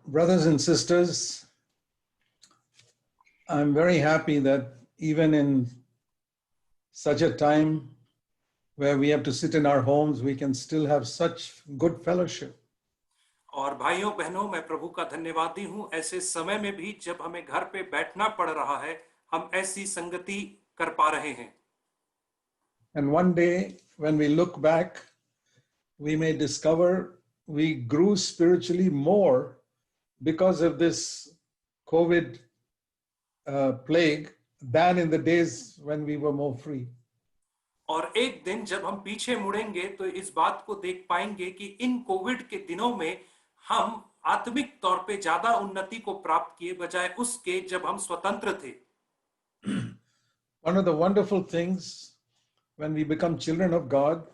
Brothers and sisters, I'm very happy that even in such a time where we have to sit in our homes, we can still have such good fellowship. और भाइयों बहनों, मैं प्रभु का धन्यवादी हूं। ऐसे समय में भी जब हमें घर पे बैठना पड़ रहा है, हम ऐसी संगति कर पा रहे हैं। And one day when we look back, we may discover we grew spiritually more because of this COVID plague than in the days when we were more free. और एक दिन जब हम पीछे मुड़ेंगे तो इस बात को देख पाएंगे कि इन कोविड के दिनों में हम आत्मिक तौर पे ज्यादा उन्नति को प्राप्त किए बजाय उसके जब हम स्वतंत्र थे। One of the wonderful things when we become children of God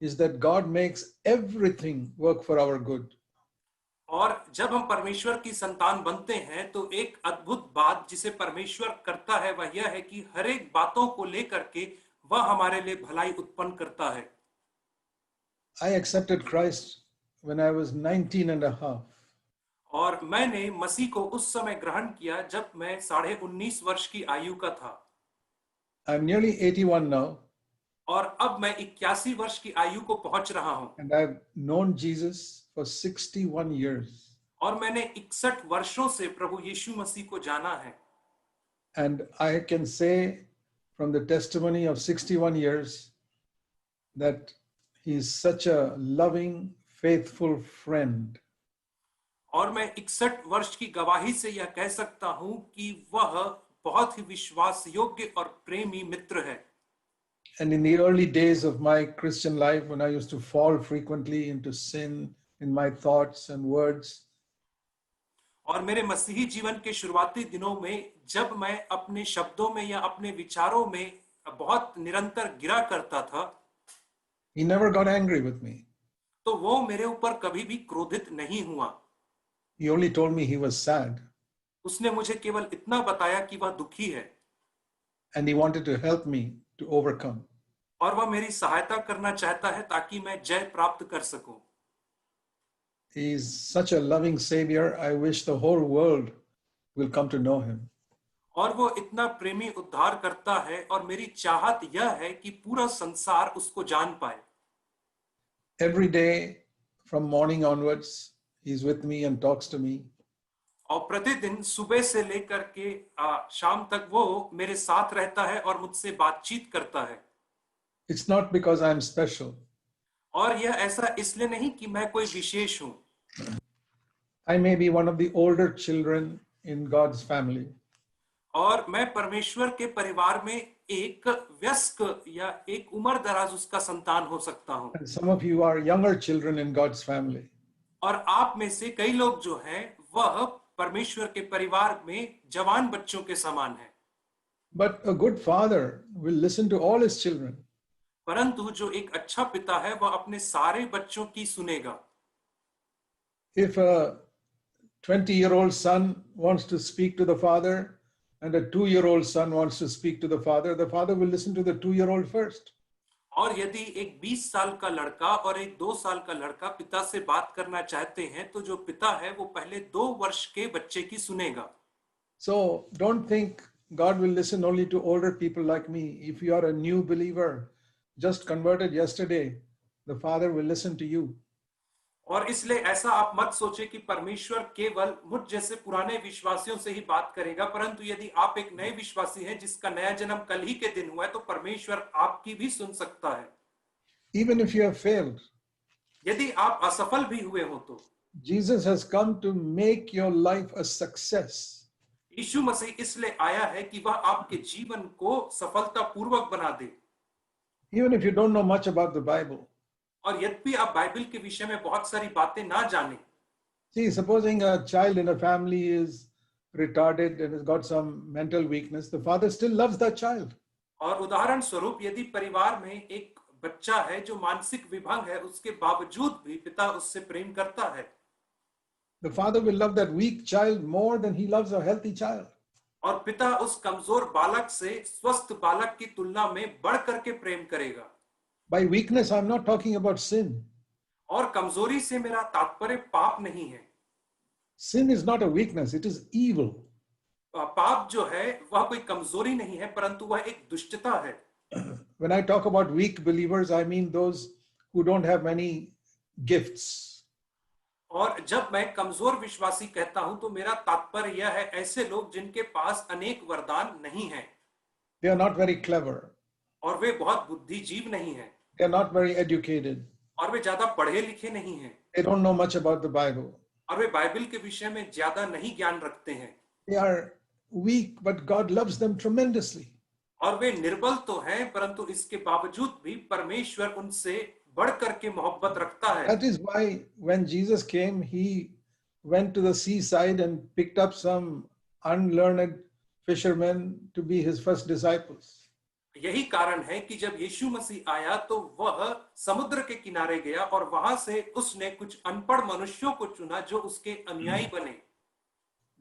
is that God makes everything work for our good. और जब हम परमेश्वर की संतान बनते हैं तो एक अद्भुत बात जिसे परमेश्वर करता है वह यह है कि हर एक बातों को लेकर के वह हमारे लिए भलाई उत्पन्न करता है। I accepted Christ when I was 19 and a half. और मैंने मसीह को उस समय ग्रहण किया जब मैं 19.5 वर्ष की आयु का था। I'm nearly 81 now. और अब मैं 81 वर्ष की आयु को पहुंच रहा हूं। And I've known Jesus for 61 years. और मैंने 61 वर्षों से प्रभु यीशु मसीह को जाना है। And I can say from the testimony of 61 years that he's such a loving, faithful friend. और मैं 61 वर्ष की गवाही से यह कह सकता हूं कि वह बहुत ही विश्वास योग्य और प्रेमी मित्र है। And in the early days of my Christian life, when I used to fall frequently into sin in my thoughts and words, और मेरे मसीही जीवन के शुरुआती दिनों में जब मैं अपने शब्दों में या अपने विचारों में बहुत निरंतर गिरा करता था, he never got angry with me. तो वो मेरे ऊपर कभी भी क्रोधित नहीं हुआ। He only told me he was sad. उसने मुझे केवल इतना बताया कि वह दुखी है। And he wanted to help me to overcome. और वह मेरी सहायता करना चाहता है ताकि मैं जय प्राप्त कर सकूं। He is such a loving Savior. I wish the whole world will come to know him. और वो इतना प्रेमी उद्धार करता है और मेरी चाहत यह है कि पूरा संसार उसको जान पाए। Every day from morning onwards, he's with me and talks to me. और प्रतिदिन सुबह से लेकर के शाम तक वो मेरे साथ रहता है और मुझसे बातचीत करता है। It's not because I'm special. और यह ऐसा इसलिए नहीं कि मैं कोई विशेष हूं। I may be one of the older children in God's family. और मैं परमेश्वर के परिवार में एक वयस्क या एक उम्र दराज उसका संतान हो सकता हूं। And some of you are younger children in God's family. और आप में से कई लोग जो हैं वह परमेश्वर के परिवार में जवान बच्चों के समान हैं। But a good father will listen to all his children. परंतु जो एक अच्छा पिता है वह अपने सारे बच्चों की सुनेगा। If a 20-year-old son wants to speak to the father and a 2-year-old son wants to speak to the father will listen to the 2-year-old first. और यदि एक 20 साल का लड़का और एक 2 साल का लड़का पिता से बात करना चाहते हैं तो जो पिता है वो पहले 2 वर्ष के बच्चे की सुनेगा। So don't think God will listen only to older people like me. If you are a new believer, just converted yesterday, the Father will listen to you. और इसलिए ऐसा आप मत सोचे कि परमेश्वर केवल मुझ जैसे पुराने विश्वासियों से ही बात करेगा, परंतु यदि आप एक नए विश्वासी हैं जिसका नया जन्म कल ही के दिन हुआ है तो परमेश्वर आपकी भी सुन सकता है। Even if you have failed, यदि आप असफल भी हुए हो तो Jesus has come to make your life a success. यीशु मसीह इसलिए आया है कि वह आपके जीवन को सफलतापूर्वक बना दे। Even if you don't know much about the Bible. और यद्यपि आप बाइबल के विषय में बहुत सारी बातें ना जाने। See, supposing a child in a family is retarded and has got some mental weakness, the father still loves that child. और उदाहरण स्वरूप यदि परिवार में एक बच्चा है जो मानसिक विभंग है, उसके बावजूद भी पिता उससे प्रेम करता है। The father will love that weak child more than he loves a healthy child. और पिता उस कमजोर बालक से स्वस्थ बालक की तुलना में बढ़ करके प्रेम करेगा। By weakness, I'm not talking about sin. और कमजोरी से मेरा तात्पर्य पाप नहीं है। Sin is not a weakness, it is evil. पाप जो है वह कोई कमजोरी नहीं है परंतु वह एक दुष्टता है. When I talk about weak believers, I mean those who don't have many gifts. और जब मैं कमजोर विश्वासी कहता हूं तो मेरा तात्पर्य यह है ऐसे लोग जिनके पास अनेक वरदान नहीं हैं. They are not very clever. और वे बहुत बुद्धिजीव नहीं हैं. They are not very educated. और वे ज्यादा पढ़े लिखे नहीं हैं. They don't know much about the Bible. और वे बाइबल के विषय में ज्यादा नहीं ज्ञान रखते हैं. They are weak, but God loves them tremendously. और वे निर्बल तो हैं परंतु इसके बावजूद भी परमेश्वर उनसे बढ़कर के मोहब्बत रखता है. That is why when Jesus came, he went to the seaside and picked up some unlearned fishermen to be his first disciples. यही कारण है कि जब यीशु मसीह आया तो वह समुद्र के किनारे गया और वहां से उसने कुछ अनपढ़ मनुष्यों को चुना जो उसके अनुयायी बने.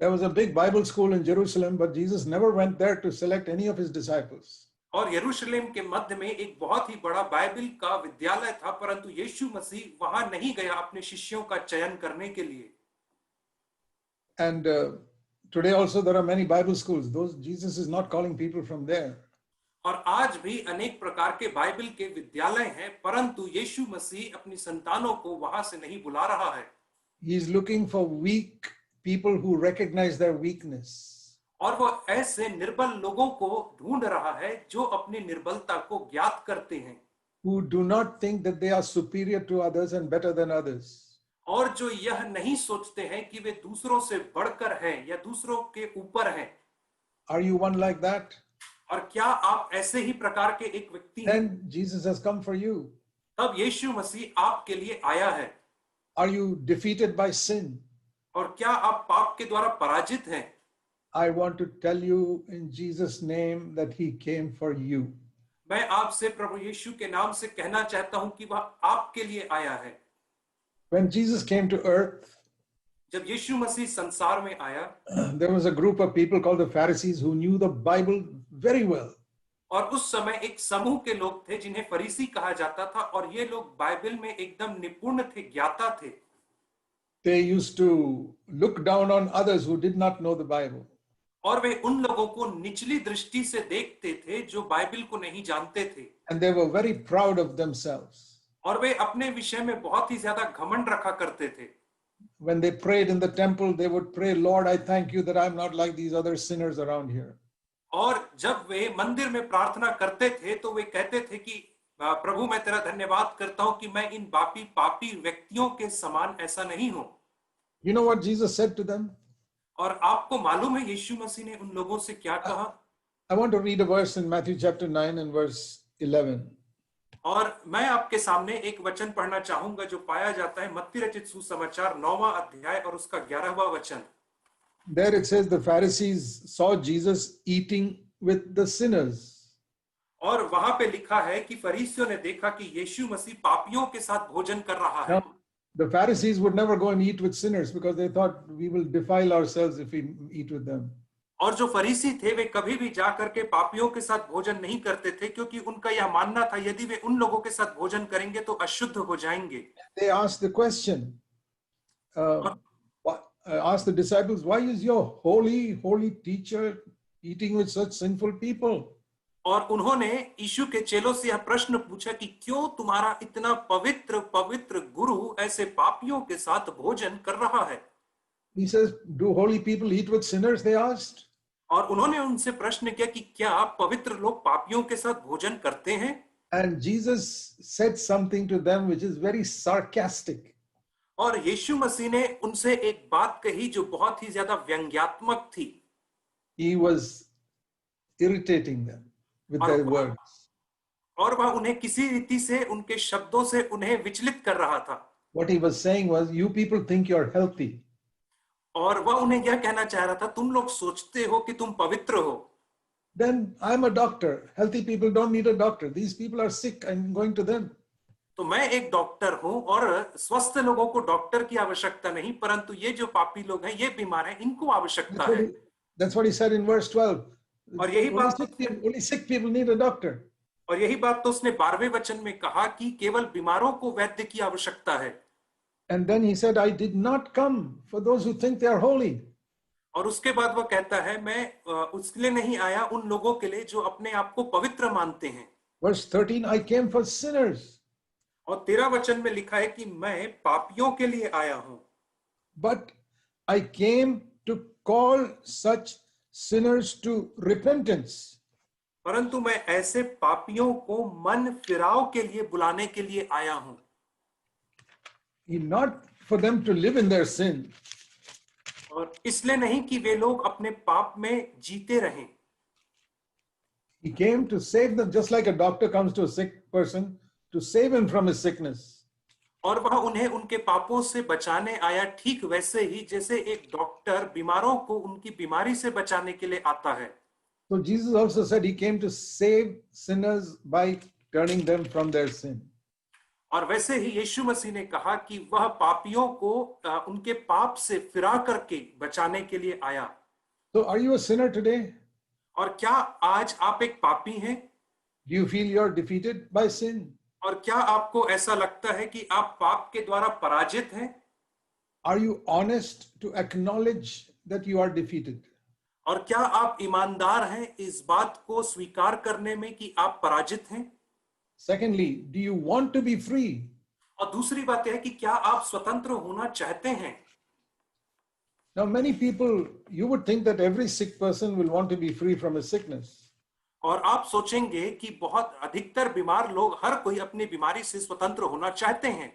There was a big Bible school in Jerusalem, but Jesus never went there to select any of his disciples. और यरूशलेम के मध्य में एक बहुत ही बड़ा बाइबल का विद्यालय था परंतु यीशु मसीह वहां नहीं गया अपने शिष्यों का चयन करने के लिए. And today also there are many Bible schools. Those Jesus is not calling people from there. और आज भी अनेक प्रकार के बाइबल के विद्यालय हैं परंतु यीशु मसीह अपनी संतानों को वहां से नहीं बुला रहा है. He is looking for weak people who recognize their weakness. और वो ऐसे निर्बल लोगों को ढूंढ रहा है जो अपनी निर्बलता को ज्ञात करते हैं. Who do not think that they are superior to others and better than others. और जो यह नहीं सोचते हैं कि वे दूसरों से बढ़कर हैं या दूसरों के ऊपर हैं. Are you one like that? और क्या आप ऐसे ही प्रकार के एक व्यक्ति हैं? Then Jesus has come for you. तब यीशु मसीह आपके लिए आया है. Are you defeated by sin? और क्या आप पाप के द्वारा पराजित हैं? I want to tell you in Jesus' name that he came for you. मैं आपसे प्रभु यीशु के नाम से कहना चाहता हूं कि वह आपके लिए आया है. When Jesus came to earth, जब यीशु मसीह संसार में आया, there was a group of people called the Pharisees who knew the Bible very well. और उस समय एक समूह के लोग थे जिन्हें फरीसी कहा जाता था और ये लोग बाइबल में एकदम निपुण थे, ज्ञाता थे. They used to look down on others who did not know the Bible. और वे उन लोगों को निचली दृष्टि से देखते थे जो बाइबल को नहीं जानते थे. And they were very proud of themselves. और वे अपने विषय में बहुत ही ज्यादा घमंड रखा करते थे. When they prayed in the temple, they would pray, Lord, I thank you that I'm not like these other sinners around here. और जब वे मंदिर में प्रार्थना करते थे तो वे कहते थे कि प्रभु मैं तेरा धन्यवाद करता हूं कि मैं इन पापी व्यक्तियों के समान ऐसा नहीं हूं. You know what Jesus said to them? और आपको मालूम है यीशु मसीह ने उन लोगों से क्या कहा? I want to read a verse in Matthew chapter 9 and verse 11. और मैं आपके सामने एक वचन पढ़ना चाहूंगा जो पाया जाता है मत्ती रचित सुसमाचार 9वां अध्याय और उसका 11वां वचन. There it says the Pharisees saw Jesus eating with the sinners. और वहां पे लिखा है कि फरीसियों ने देखा कि यीशु मसीह पापियों के साथ भोजन कर रहा है. Now, the Pharisees would never go and eat with sinners because they thought we will defile ourselves if we eat with them. और जो फरीसी थे वे कभी भी जाकर के पापियों के साथ भोजन नहीं करते थे क्योंकि उनका यह मानना था यदि वे उन लोगों के साथ भोजन करेंगे तो अशुद्ध हो जाएंगे. They asked the question, asked the disciples, why is your holy teacher eating with such sinful people? और उन्होंने यीशु के चेलों से यह प्रश्न पूछा कि क्यों तुम्हारा इतना पवित्र गुरु ऐसे पापियों के साथ भोजन कर रहा है. He says, do holy people eat with sinners? They asked. और उन्होंने उनसे प्रश्न किया कि क्या पवित्र लोग पापियों के साथ भोजन करते हैं? And Jesus said something to them which is very sarcastic. और यीशु मसीह ने उनसे एक बात कही जो बहुत ही ज्यादा व्यंग्यात्मक थी. He was irritating them with their words. और वह उन्हें किसी रीति से उनके शब्दों से उन्हें विचलित कर रहा था. What he was saying was, you people think you're healthy. और वह उन्हें यह कहना चाह रहा था तुम लोग सोचते हो कि तुम पवित्र हो. Then I'm a doctor. Healthy people don't need a doctor. These people are sick. I'm going to them. तो मैं एक डॉक्टर हूं और स्वस्थ लोगों को डॉक्टर की आवश्यकता नहीं परंतु ये जो पापी लोग हैं ये बीमार हैं इनको आवश्यकता है. That's what he said in verse 12. और यही बात only sick people need a doctor. और यही बात तो उसने 12वें वचन में कहा कि केवल बीमारों को वैद्य की आवश्यकता है. And then he said, I did not come for those who think they are holy. और उसके बाद वह कहता है, मैं उसके लिए नहीं आया उन लोगों के लिए जो अपने आप को पवित्र मानते हैं। Verse 13, I came for sinners. और 13 वचन में लिखा है कि मैं पापियों के लिए आया हूं। But I came to call such sinners to repentance. परंतु मैं ऐसे पापियों को मन फिराव के लिए बुलाने के लिए आया हूं। Not for them to live in their sin, और इसलिए नहीं कि वे लोग अपने पाप में जीते रहें। he came to save them, just like a doctor comes to a sick person to save him from his sickness. और वह उन्हें उनके पापों से बचाने आया, ठीक वैसे ही जैसे एक डॉक्टर बीमारों को उनकी बीमारी से बचाने के लिए आता है। So Jesus also said he came to save sinners by turning them from their sin. और वैसे ही यीशु मसीह ने कहा कि वह पापियों को उनके पाप से फिरा करके बचाने के लिए आया। So are you a sinner today? और क्या आज आप एक पापी हैं? Do you feel you're defeated by sin? और क्या आपको ऐसा लगता है कि आप पाप के द्वारा पराजित हैं? Are you honest to acknowledge that you are defeated? और क्या आप ईमानदार हैं इस बात को स्वीकार करने में कि आप पराजित हैं? Secondly, do you want to be free? और दूसरी बात यह है कि क्या आप स्वतंत्र होना चाहते हैं? Now, many people, you would think that every sick person will want to be free from his sickness. और आप सोचेंगे कि बहुत अधिकतर बीमार लोग, हर कोई अपनी बीमारी से स्वतंत्र होना चाहते हैं।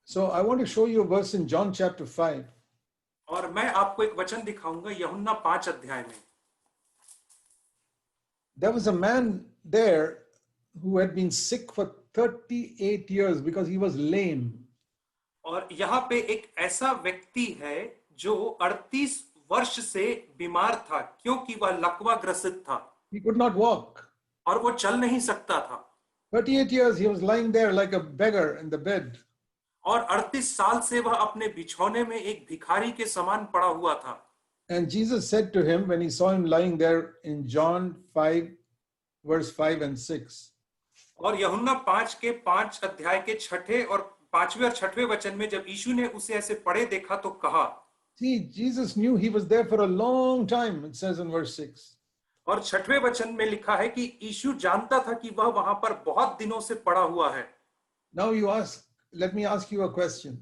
So I want to show you a verse in John chapter 5. और मैं आपको एक वचन दिखाऊंगा यूहन्ना 5 अध्याय में। There was a man there who had been sick for 38 years because he was lame. और यहाँ पे एक ऐसा व्यक्ति है जो 38 वर्ष से बीमार था, क्योंकि वह लकवा ग्रसित था। He could not walk. और वो चल नहीं सकता था। 38 years he was lying there like a beggar in the bed. और 38 साल से वह अपने बिछौने में एक भिखारी के समान पड़ा हुआ था। And Jesus said to him when he saw him lying there in John 5 verse 5 and 6. और यूहन्ना 5 के 5 अध्याय के 6 और 5वें और 6वें वचन में जब यीशु ने उसे ऐसे पड़े देखा तो कहा। See, Jesus knew he was there for a long time, it says in verse 6. और 6वें वचन में लिखा है कि यीशु जानता था कि वह वहां पर बहुत दिनों से पड़ा हुआ है। Now let me ask you a question.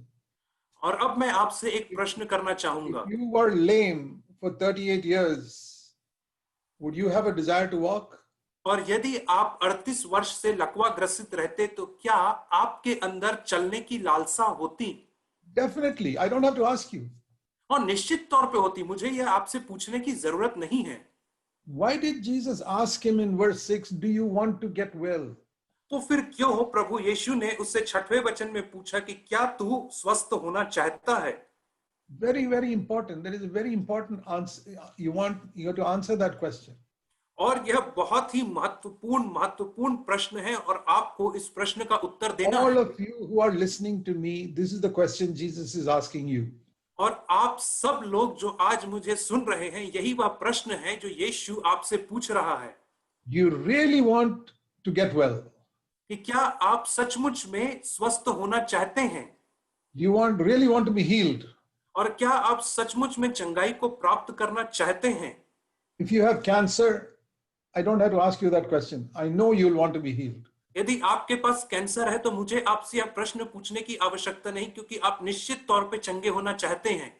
और अब मैं आपसे एक प्रश्न करना चाहूंगा। If you were lame for 38 years, would you have a desire to walk? और यदि आप 38 वर्ष से लकवा ग्रसित रहते तो क्या आपके अंदर चलने की लालसा होती? Definitely. I don't have to ask you. और निश्चित तौर पे होती। मुझे यह आपसे पूछने की जरूरत नहीं है। Why did Jesus ask him in verse 6, do you want to get well? तो फिर क्यों प्रभु यीशु ने उससे 6वें वचन में पूछा कि क्या तू स्वस्थ होना चाहता है? Very, very important. That is a very important answer. You have to answer that question. और यह बहुत ही महत्वपूर्ण प्रश्न है और आपको इस प्रश्न का उत्तर देना All है। of you who are listening to me, this is the question Jesus is asking you. और आप सब लोग जो आज मुझे सुन रहे हैं, यही वह प्रश्न है जो यीशु आपसे पूछ रहा है। Do you really want to get well? कि क्या आप सचमुच में स्वस्थ होना चाहते हैं? Do you really want to be healed? और क्या आप सचमुच में चंगाई को प्राप्त करना चाहते हैं? If you have cancer, I don't have to ask you that question. I know you'll want to be healed. यदि आपके पास कैंसर है तो मुझे आपसे यह प्रश्न पूछने की आवश्यकता नहीं, क्योंकि आप निश्चित तौर पे चंगे होना चाहते हैं।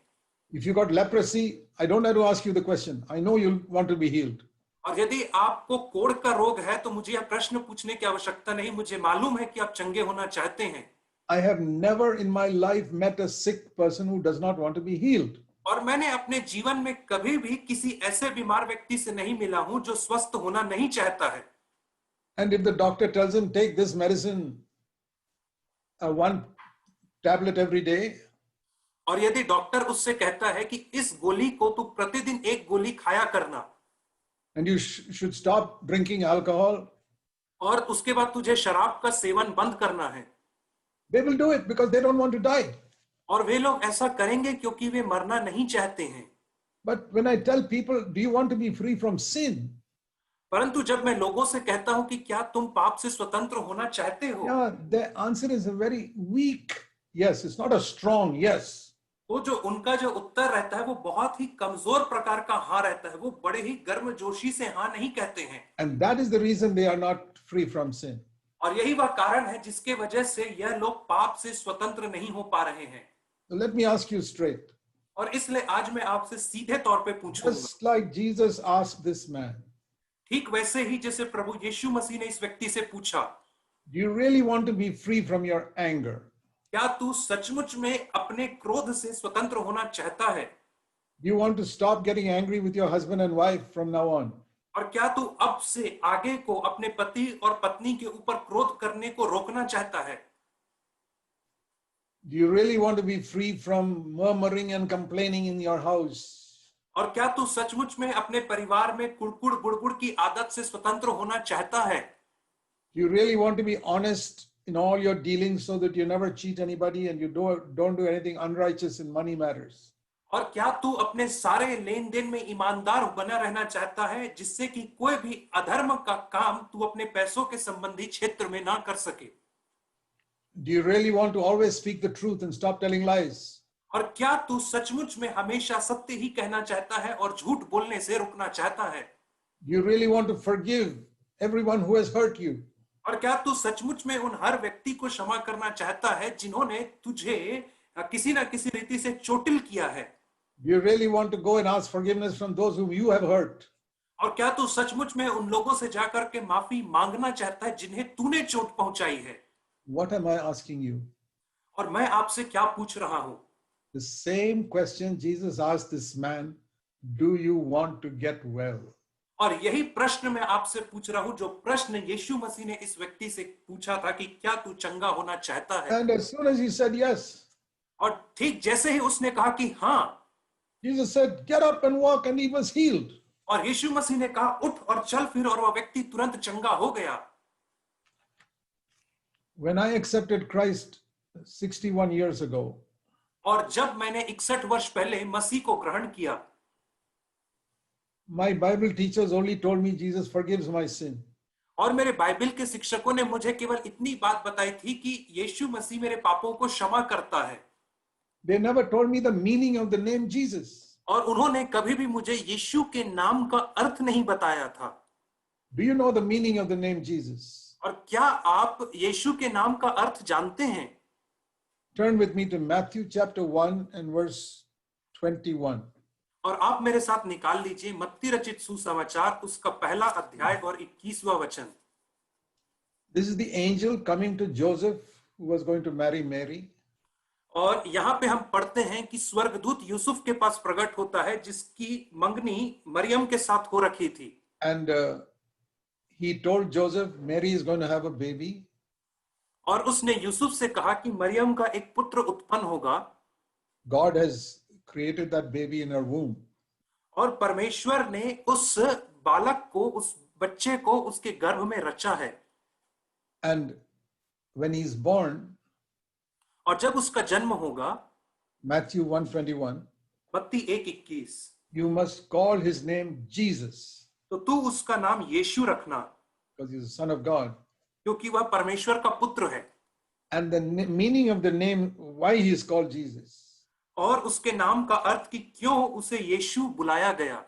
If you got leprosy, I don't have to ask you the question. I know you'll want to be healed. और यदि आपको कोढ़ का रोग है तो मुझे यह प्रश्न पूछने की आवश्यकता नहीं, मुझे मालूम है कि आप चंगे होना चाहते हैं। I have never in my life met a sick person who does not want to be healed. और मैंने अपने जीवन में कभी भी किसी ऐसे बीमार व्यक्ति से नहीं मिला हूं जो स्वस्थ होना नहीं चाहता है। And if the doctor tells him, take this medicine, one tablet every day, और यदि डॉक्टर उससे कहता है कि इस गोली को तू प्रतिदिन एक गोली खाया करना, and you should stop drinking alcohol, और उसके बाद तुझे शराब का सेवन बंद करना है, they will do it because they don't want to die. और वे लोग ऐसा करेंगे क्योंकि वे मरना नहीं चाहते हैं। But when I tell people, do you want to be free from sin? परंतु जब मैं लोगों से कहता हूं कि क्या तुम पाप से स्वतंत्र होना चाहते हो, Yeah, the answer is a very weak yes. It's not a strong yes. तो जो उनका जो उत्तर रहता है वो बहुत ही कमजोर प्रकार का हाँ रहता है। वो बड़े ही गर्मजोशी से हाँ नहीं कहते हैं। And that is the reason they are not free from sin. और यही वह कारण है जिसके वजह से यह लोग पाप से स्वतंत्र नहीं हो पा रहे हैं। So let me ask you straight. और इसलिए आज मैं आपसे सीधे तौर पे पूछूंगा, Just like Jesus asked this man, ठीक वैसे ही जैसे प्रभु यीशु मसीह ने इस व्यक्ति से पूछा, do you really want to be free from your anger? क्या तू सचमुच में अपने क्रोध से स्वतंत्र होना चाहता है? Do you want to stop getting angry with your husband and wife from now on? और क्या तू अब से आगे को अपने पति और पत्नी के ऊपर क्रोध करने को रोकना चाहता है? Do you really want to be free from murmuring and complaining in your house? और क्या तू सचमुच में अपने परिवार में कुड़कुड़ बुड़बुड़ की आदत से स्वतंत्र होना चाहता है? Do you really want to be honest in all your dealings so that you never cheat anybody and you don't do anything unrighteous in money matters? और क्या तू अपने सारे लेन देन में ईमानदार बना रहना चाहता है जिससे कि कोई भी अधर्म का काम तू अपने पैसों के संबंधी क्षेत्र में ना कर सके? Do you really want to always speak the truth and stop telling lies? और क्या तू सचमुच में हमेशा सत्य ही कहना चाहता है और झूठ बोलने से रुकना चाहता है? Do you really want to forgive everyone who has hurt you? और क्या तू सचमुच में उन हर व्यक्ति को क्षमा करना चाहता है जिन्होंने तुझे किसी ना किसी रीति से चोटिल किया है? Do you really want to go and ask forgiveness from those whom you have hurt? और क्या तू सचमुच में उन लोगों से जाकर के माफी मांगना चाहता है जिन्हें तूने चोट पहुंचाई है? What am I asking you? और मैं आपसे क्या पूछ रहा हूं? The same question Jesus asked this man, do you want to get well? और यही प्रश्न मैं आपसे पूछ रहा हूं जो प्रश्न यीशु मसीह ने इस व्यक्ति से पूछा था कि क्या तू चंगा होना चाहता है? And as soon as he said yes, और ठीक जैसे ही उसने कहा कि हाँ, Jesus said, get up and walk, and he was healed. और यीशु मसीह ने कहा उठ और चल फिर, और वह व्यक्ति तुरंत चंगा हो गया। When I accepted Christ 61 years ago, और जब मैंने 61 वर्ष पहले मसीह को ग्रहण किया, my Bible teachers only told me Jesus forgives my sin. और मेरे बाइबल के शिक्षकों ने मुझे केवल इतनी बात बताई थी कि यीशु मसीह मेरे पापों को क्षमा करता है। They never told me the meaning of the name Jesus. और उन्होंने कभी भी मुझे यीशु के नाम का अर्थ नहीं बताया था। Do you know the meaning of the name Jesus? और क्या आप यीशु के नाम का अर्थ जानते हैं? Turn with me to Matthew chapter 1 and verse 21. और आप मेरे साथ निकाल लीजिए मत्ती रचित सुसमाचार उसका पहला अध्याय और 21वां वचन। This is the angel coming to Joseph who was going to marry Mary. और यहाँ पे हम पढ़ते हैं कि स्वर्गदूत यूसुफ के पास प्रकट होता है जिसकी मंगनी मरियम के साथ हो रखी थी। And he told Joseph, Mary is going to have a baby. और उसने यूसुफ से कहा कि मरियम का एक पुत्र उत्पन्न होगा। God has created that baby in her womb. और परमेश्वर ने उस बालक को, उस बच्चे को उसके गर्भ में रचा है। And when he is born, और जब उसका जन्म होगा, Matthew 1:21, मत्ती 1:21, you must call his name Jesus, तो तू उसका नाम यीशु रखना, because he's the son of God. क्योंकि वह परमेश्वर का पुत्र है। And the meaning of the name, why he is called Jesus. और उसके नाम का अर्थ कि क्यों उसे यीशु बुलाया गया।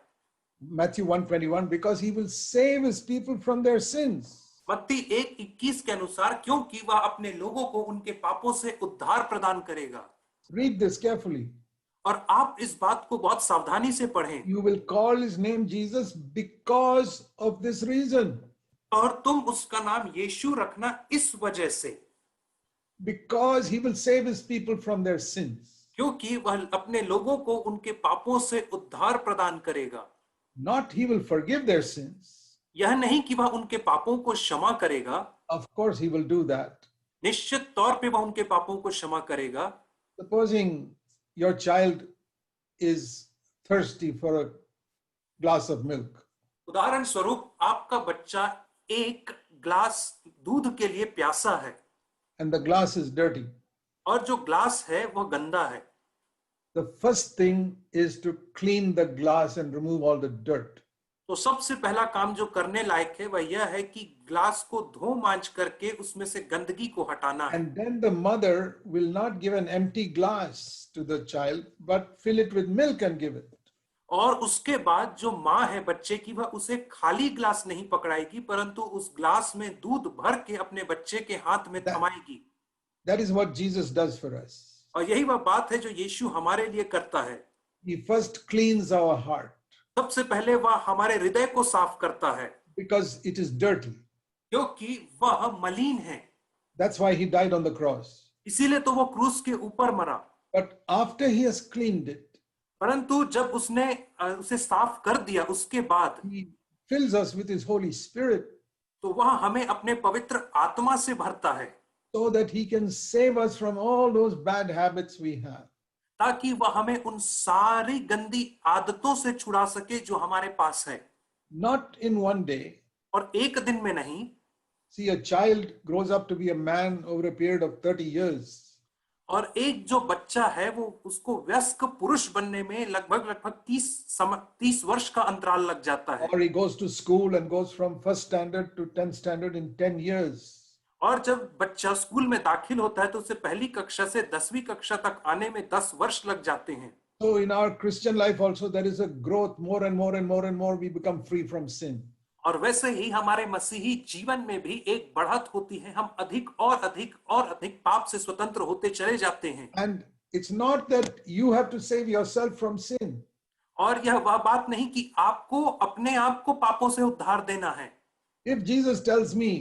Matthew 1:21, because he will save his people from their sins. मत्ती 1:21 के अनुसार क्योंकि वह अपने लोगों को उनके पापों से उद्धार प्रदान करेगा। Read this carefully. और आप इस बात को बहुत सावधानी से पढ़ें। You will call his name Jesus because of this reason. और तुम उसका नाम यीशु रखना इस वजह से, Because he will save his people from their sins. क्योंकि वह अपने लोगों को उनके पापों से उद्धार प्रदान करेगा। Not he will forgive their sins. यह नहीं कि वह उनके पापों को क्षमा करेगा। Of course he will do that. निश्चित तौर पे वह उनके पापों को क्षमा करेगा। Supposing your child is thirsty for a glass of milk. उदाहरण स्वरूप आपका बच्चा एक ग्लास दूध के लिए प्यासा है। And the glass is dirty. और जो ग्लास है वह गंदा है। The first thing is to clean the glass and remove all the dirt. तो सबसे पहला काम जो करने लायक है वह यह है कि ग्लास को धो मांज करके उसमें से गंदगी को हटाना है। And then the mother will not give an empty glass to the child, but fill it with milk and give it. और उसके बाद जो माँ है बच्चे की, वह उसे खाली ग्लास नहीं पकड़ाएगी, परंतु उस ग्लास में दूध भर के अपने बच्चे के हाथ में थमाएगी। That is what Jesus does for us. और यही वह बात है जो यीशु हमारे लिए करता है। He first cleans our heart सबसे पहले वह हमारे हृदय को साफ करता है, because it is dirty. क्योंकि वह मलिन है। That's why he died on the cross. इसीलिए तो वो क्रूस के ऊपर मरा। But after he has cleaned it, परंतु जब उसने उसे साफ कर दिया, उसके बाद he fills us with his Holy Spirit तो वह हमें अपने पवित्र आत्मा से भरता है, so that he can save us from all those bad habits we have. ताकि वह हमें उन सारी गंदी आदतों से छुड़ा सके जो हमारे पास है। Not in one day. और एक दिन में नहीं। See, a child grows up to be a man over a period of 30 years. और एक जो बच्चा है वो उसको वयस्क पुरुष बनने में लगभग 30 वर्ष का अंतराल लग जाता है। Or he goes to school and goes from first standard to 10th standard in 10 years. और जब बच्चा स्कूल में दाखिल होता है तो उसे पहली कक्षा से 10वीं कक्षा तक आने में 10 वर्ष लग जाते हैं। So in our Christian life also there is a growth, more and more and more and more we become free from sin. और वैसे ही हमारे मसीही जीवन में भी एक बढ़त होती है, हम अधिक और अधिक और अधिक पाप से स्वतंत्र होते चले जाते हैं। And it's not that you have to save yourself from sin. और यह वह बात नहीं कि आपको अपने आप को पापों से उद्धार देना है। If Jesus tells me,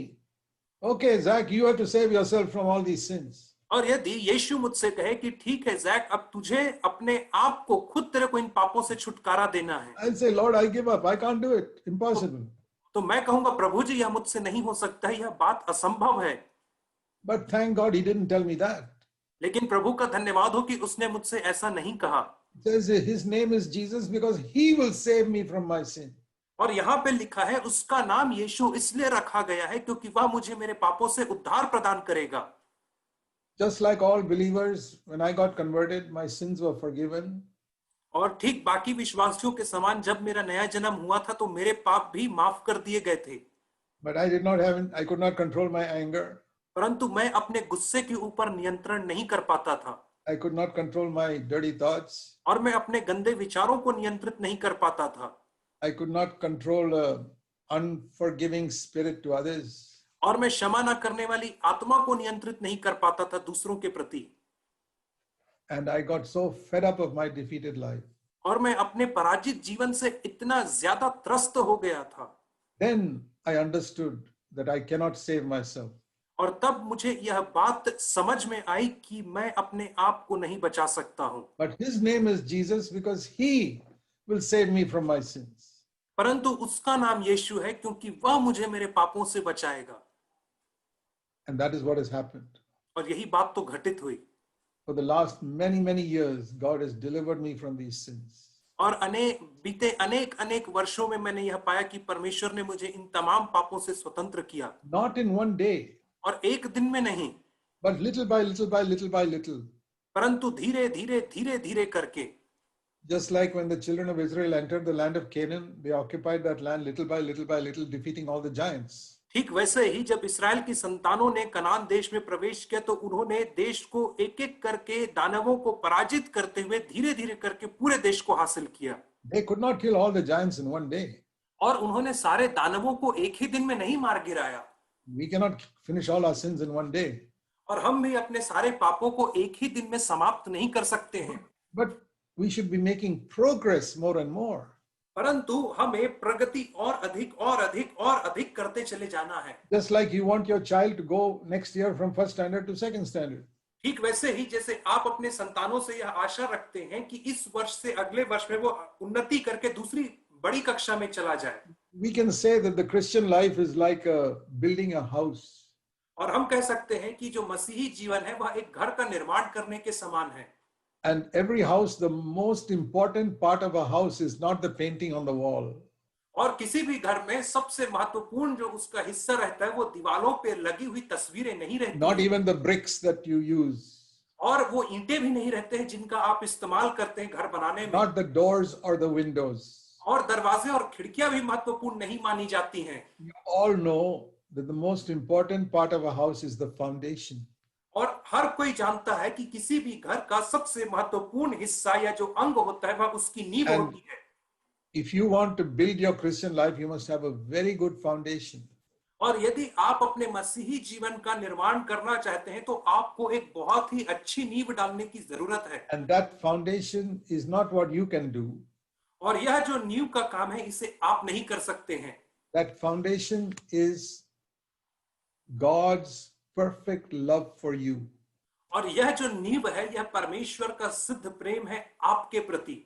okay, Zach, you have to save yourself from all these sins. और यदि यीशु मुझसे कहे कि ठीक है जैक, अब तुझे अपने आप को खुद तेरे को इन पापों से छुटकारा देना है, I'll say, Lord, I give up. I can't do it. Impossible. तो मैं कहूंगा प्रभु जी यह मुझसे नहीं हो सकता, यह बात असंभव है। But thank God he didn't tell me that. लेकिन प्रभु का धन्यवाद हो कि उसने मुझसे ऐसा नहीं कहा। It says his name is Jesus because he will save me from my sin. और यहाँ पे लिखा है उसका नाम यीशु इसलिए रखा गया है क्योंकि वह मुझे मेरे पापों से उद्धार प्रदान करेगा। Just like all believers, when I got converted, my sins were forgiven. और ठीक बाकी विश्वासियों के समान जब मेरा नया जन्म हुआ था तो मेरे पाप भी माफ कर दिए गए थे। But I could not control my anger. परंतु मैं अपने गुस्से के ऊपर नियंत्रण नहीं कर पाता था। I could not control my dirty thoughts. और मैं अपने गंदे विचारों को नियंत्रित नहीं कर पाता था। I could not control unforgiving spirit to others. और मैं क्षमा न करने वाली आत्मा को नियंत्रित नहीं कर पाता था दूसरों के प्रति। And I got so fed up of my defeated life. और मैं अपने पराजित जीवन से इतना ज्यादा त्रस्त हो गया था। Then I understood that I cannot save myself. और तब मुझे यह बात समझ में आई कि मैं अपने आप को नहीं बचा सकता हूं। But his name is Jesus because he will save me from my sins. परंतु उसका नाम यीशु है क्योंकि वह मुझे मेरे पापों से बचाएगा। And that is what has happened. और यही बात तो घटित हुई। For the last many years, God has delivered me from these sins. और बीते अनेक वर्षों में मैंने यह पाया कि परमेश्वर ने मुझे इन तमाम पापों से स्वतंत्र किया। Not in one day. और एक दिन में नहीं, but little by little. परंतु धीरे करके। Just like when the children of Israel entered the land of Canaan, they occupied that land little by little, defeating all the giants. ठीक वैसे ही जब इस्राएल की संतानों ने कनान देश में प्रवेश किया तो उन्होंने देश को एक करके दानवों को पराजित करते हुए धीरे करके पूरे देश को हासिल किया। They could not kill all the giants in one day. और उन्होंने सारे दानवों को एक ही दिन में नहीं मार गिराया। We cannot finish all our sins in one day. और हम भी अपने सारे पापों को एक ही दिन में समाप्त नहीं कर सकते हैं। But we should be making progress more and more. परंतु हमें प्रगति और अधिक करते चले जाना है। Just like you want your child to go next year from first standard to second standard. ठीक वैसे ही जैसे आप अपने संतानों से यह आशा रखते हैं कि इस वर्ष से अगले वर्ष में वो उन्नति करके दूसरी बड़ी कक्षा में चला जाए। We can say that the Christian life is like building a house. और हम कह सकते हैं कि जो मसीही जीवन है वह एक घर का निर्माण करने के समान है। And every house, the most important part of a house is not the painting on the wall. और किसी भी घर में सबसे महत्वपूर्ण जो उसका हिस्सा रहता है वो दीवारों पे लगी हुई तस्वीरें नहीं रहती। Not even the bricks that you use. और वो ईंटें भी नहीं रहते हैं जिनका आप इस्तेमाल करते हैं घर बनाने में। Not the doors or the windows. और दरवाजे और खिड़कियां भी महत्वपूर्ण नहीं मानी जाती हैं। You all know that the most important part of a house is the foundation. और हर कोई जानता है कि किसी भी घर का सबसे महत्वपूर्ण हिस्सा या जो अंग होता है वह उसकी नींव And होती है। if you want to build your Christian life, you must have a very good foundation. और यदि आप अपने मसीही जीवन का निर्माण करना चाहते हैं तो आपको एक बहुत ही अच्छी नींव डालने की जरूरत है। And that foundation is not what you can do. और यह जो नींव का काम है इसे आप नहीं कर सकते हैं। That foundation is God's perfect love for you. और यह जो नींव है यह परमेश्वर का सिद्ध प्रेम है आपके प्रति।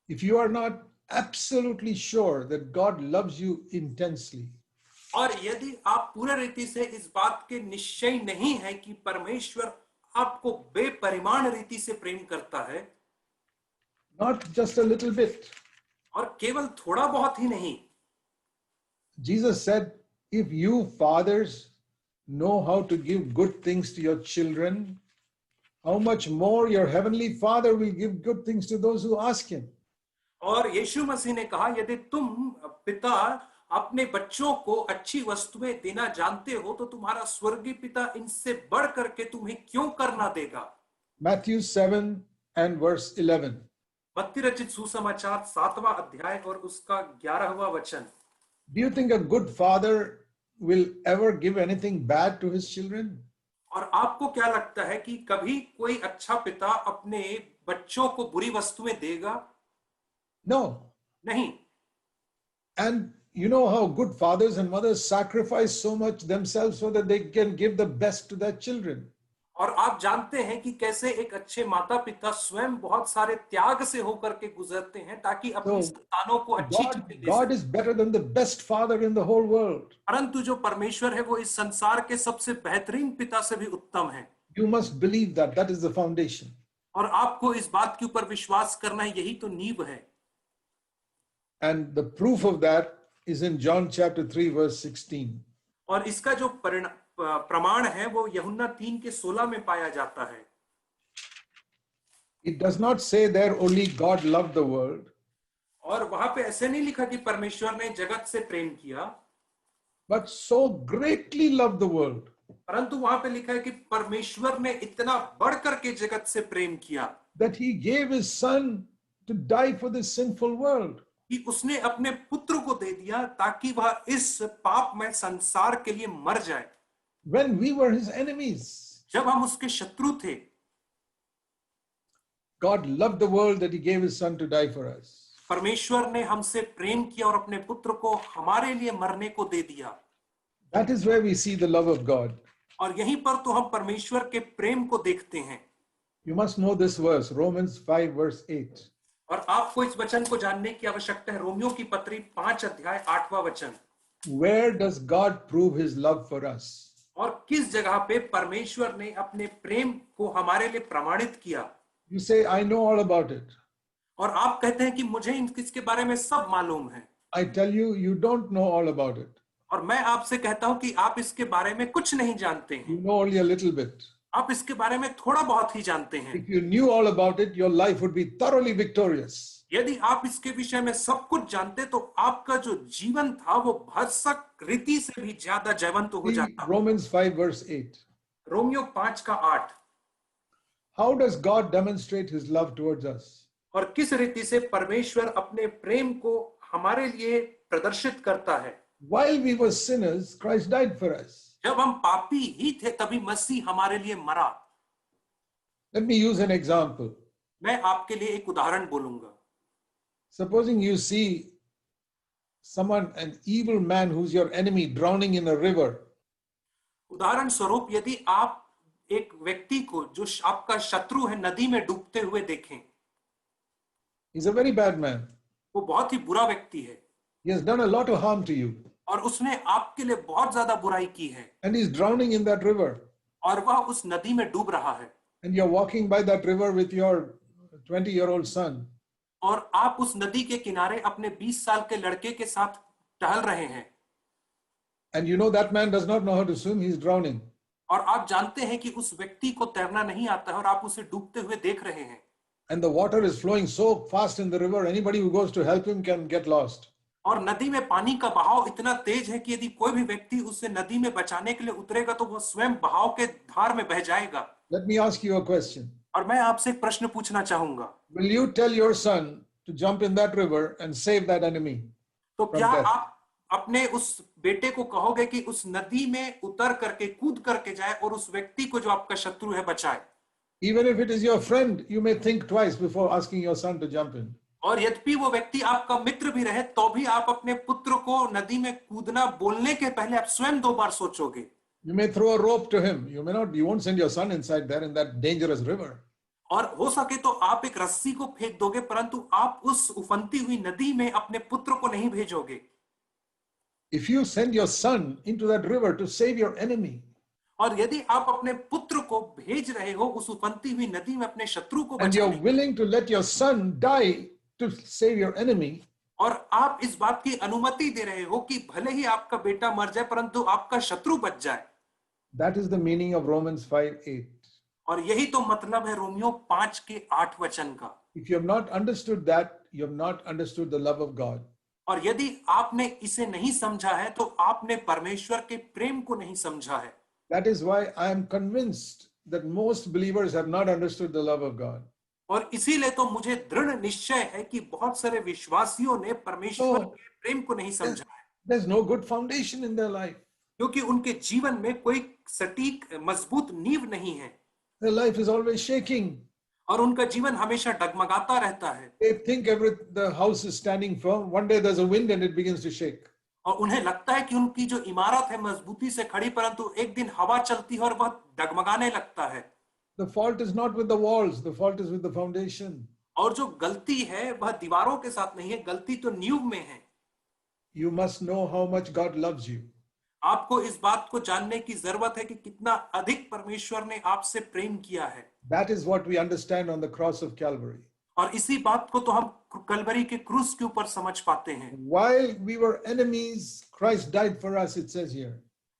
If you are not absolutely sure that God loves you intensely, और यदि आप पूरी रीति से इस बात के निश्चय नहीं है कि परमेश्वर आपको बेपरिमाण रीति से प्रेम करता है, not just a little bit. और केवल थोड़ा बहुत ही नहीं। Jesus said, if you fathers know how to give good things to your children, how much more your heavenly Father will give good things to those who ask him. और यीशु मसीह ने कहा यदि तुम पिता अपने बच्चों को अच्छी वस्तुएं देना जानते हो तो तुम्हारा स्वर्गीय पिता इनसे बढ़ करके तुम्हें क्यों करना देगा। Matthew 7 and verse 11. मत्ती रचित सुसमाचार 7वां अध्याय और उसका 11वां वचन। Do you think a good father will ever give anything bad to his children? और आपको क्या लगता है कि कभी कोई अच्छा पिता अपने बच्चों को बुरी वस्तुएं देगा? No. नहीं। And you know how good fathers and mothers sacrifice so much themselves so that they can give the best to their children. और आप जानते हैं कि कैसे एक अच्छे माता पिता स्वयं बहुत सारे त्याग से होकर के गुजरते हैं ताकि अपनी संतानों को अच्छी चीजें दे God सकें। is better than the best father in the whole world. परंतु जो परमेश्वर है वो इस संसार के सबसे बेहतरीन पिता से भी उत्तम है। You must believe that. That is the foundation. और आपको इस बात के ऊपर विश्वास करना है, यही तो नींव है। And the proof of that is in John chapter 3 verse 16. और इसका जो प्रमाण है वो यूहन्ना 3 के 16 में पाया जाता है। It does not say there only God loved the world. और वहां पे ऐसे नहीं लिखा कि परमेश्वर ने जगत से प्रेम किया, but so greatly loved the world परंतु वहां पे लिखा है कि परमेश्वर ने इतना बढ़कर के जगत से प्रेम किया that he gave his son to die for this sinful world. कि उसने अपने पुत्र को दे दिया ताकि वह इस पापमय संसार के लिए मर जाए। When we were his enemies, जब हम उसके शत्रु थे, God loved the world that he gave his son to die for us. परमेश्वर ने हमसे प्रेम किया और अपने पुत्र को हमारे लिए मरने को दे दिया। That is where we see the love of God. और यहीं पर तो हम परमेश्वर के प्रेम को देखते हैं। You must know this verse, Romans 5 verse 8. और आपको इस वचन को जानने की आवश्यकता है। रोमियो की पत्री 5 अध्याय 8वां वचन। Where does God prove his love for us? और किस जगह पे परमेश्वर ने अपने प्रेम को हमारे लिए प्रमाणित किया? You say, I know all about it. और आप कहते हैं कि मुझे इसके बारे में सब मालूम है। I tell you, you don't know all about it. और मैं आपसे कहता हूं कि आप इसके बारे में कुछ नहीं जानते हैं। You know only a little bit. आप इसके बारे में थोड़ा बहुत ही जानते हैं। If you knew all about it, your life would be thoroughly victorious. यदि आप इसके विषय में सब कुछ जानते तो आपका जो जीवन था वो भरसक रीति से भी ज्यादा जयवंत हो See, जाता। Romans 5 verse 8. रोमियो 5 का 8। How does God demonstrate his love towards us? और किस रीति से परमेश्वर अपने प्रेम को हमारे लिए प्रदर्शित करता है? While we were sinners, Christ died for us. जब हम पापी ही थे तभी मसीह हमारे लिए मरा। Let me use an example. मैं आपके लिए एक उदाहरण बोलूंगा। Supposing you see someone, an evil man who's your enemy, drowning in a river. उदाहरण स्वरूप यदि आप एक व्यक्ति को जो आपका शत्रु है नदी में डूबते हुए देखें, He's a very bad man. वो बहुत ही बुरा व्यक्ति है। He has done a lot of harm to you. और उसने आपके लिए बहुत ज्यादा बुराई की है। And he's drowning in that river. और वह उस नदी में डूब रहा है। And you're walking by that river with your 20-year-old son. और आप उस नदी के किनारे अपने 20 साल के लड़के के साथ टहल रहे हैं। And you know that man does not know how to swim, he's drowning. और आप जानते हैं कि उस व्यक्ति को तैरना नहीं आता है और आप उसे डूबते हुए देख रहे हैं। and the water is flowing so fast in the river, anybody who goes to help him can get lost. और नदी में पानी का बहाव इतना तेज है कि यदि कोई भी व्यक्ति उसे नदी में बचाने के लिए उतरेगा तो वह स्वयं बहाव के धार में बह जाएगा। Let me ask you a question. और मैं आपसे एक प्रश्न पूछना चाहूंगा, Will you tell your son to jump in that river and save that enemy? तो from क्या death? आप अपने उस बेटे को कहोगे कि उस नदी में उतर करके कूद करके जाए और उस व्यक्ति को जो आपका शत्रु है बचाए? Even if it is your friend, you may think twice before asking your son to jump in. और यद्यपि वो व्यक्ति आपका मित्र भी रहे तो भी आप अपने पुत्र को नदी में कूदना बोलने के पहले आप स्वयं 2 बार सोचोगे। You may throw a rope to him. You may not, you won't send your son inside there in that dangerous river. और हो सके तो आप एक रस्सी को फेंक दोगे, परंतु आप उस उफनती हुई नदी में अपने पुत्र को नहीं भेजोगे। If you send your son into that river to save your enemy, और यदि आप अपने पुत्र को भेज रहे हो उस उफनती हुई नदी में अपने शत्रु को and you're बचाने, willing to let your son die to save your enemy, और आप इस बात की अनुमति दे रहे हो कि भले ही आपका बेटा मर जाए परंतु आपका शत्रु बच जाए, that is the meaning of Romans 5:8. और यही तो मतलब है रोमियो 5:8 वचन का। If you have not understood that, you have not understood the love of God. और यदि आपने इसे नहीं समझा है तो आपने परमेश्वर के प्रेम को नहीं समझा है। That is why I am convinced that most believers have not understood the love of God. और इसीलिए तो मुझे दृढ़ निश्चय है कि बहुत सारे विश्वासियों ने परमेश्वर तो के प्रेम को नहीं समझा है, There's no good foundation in their life. क्योंकि उनके जीवन में कोई सटीक मजबूत नींव नहीं है Their life is always shaking. और उनका जीवन हमेशा डगमगाता रहता है। They think the house is standing firm. One day there's a wind and it begins to shake. और उन्हें लगता है कि उनकी जो इमारत है मजबूती से खड़ी, परंतु एक दिन हवा चलती है और वह डगमगाने लगता है। The fault is not with the walls, the fault is with the foundation. और जो गलती है वह दीवारों के साथ नहीं है, गलती तो नींव में है। You must know how much God loves you. आपको इस बात को जानने की जरूरत है कि कितना अधिक परमेश्वर ने आपसे प्रेम किया है। That is what we understand on the cross of Calvary. और इसी बात को तो हम कलवरी के क्रूस के ऊपर समझ पाते हैं। While we were enemies, Christ died for us, it says here.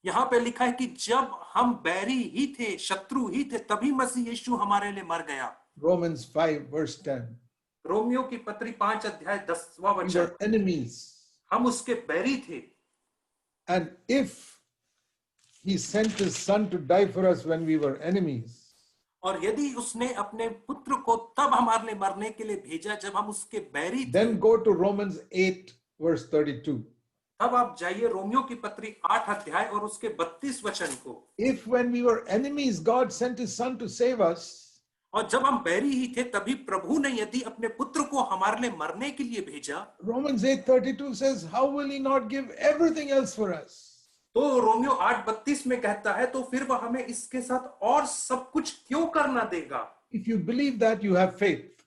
यहाँ पे लिखा है कि जब हम बैरी ही थे, शत्रु ही थे, तभी मसीह यीशु हमारे लिए मर गया। Romans 5 verse 10. रोमियो की पत्री 5:10 We वचन। were enemies. हम उसके बैरी थे, And if he sent his son to die for us when we were enemies, और यदि उसने अपने पुत्र को तब हमारे लिए मरने के लिए भेजा जब हम उसके बैरी थे, then go to Romans 8 verse 32. तब आप जाइए रोमियो की पत्री 8 और उसके 32 वचन को। If when we were enemies, God sent his son to save us, और जब हम बैरी ही थे तभी प्रभु ने यदि अपने पुत्र को हमारे लिए मरने के लिए भेजा, Romans 8:32 says, how will he not give everything else for us? तो रोमियो 8:32 में कहता है तो फिर वह हमें इसके साथ और सब कुछ क्यों करना देगा? If you believe that, you have faith.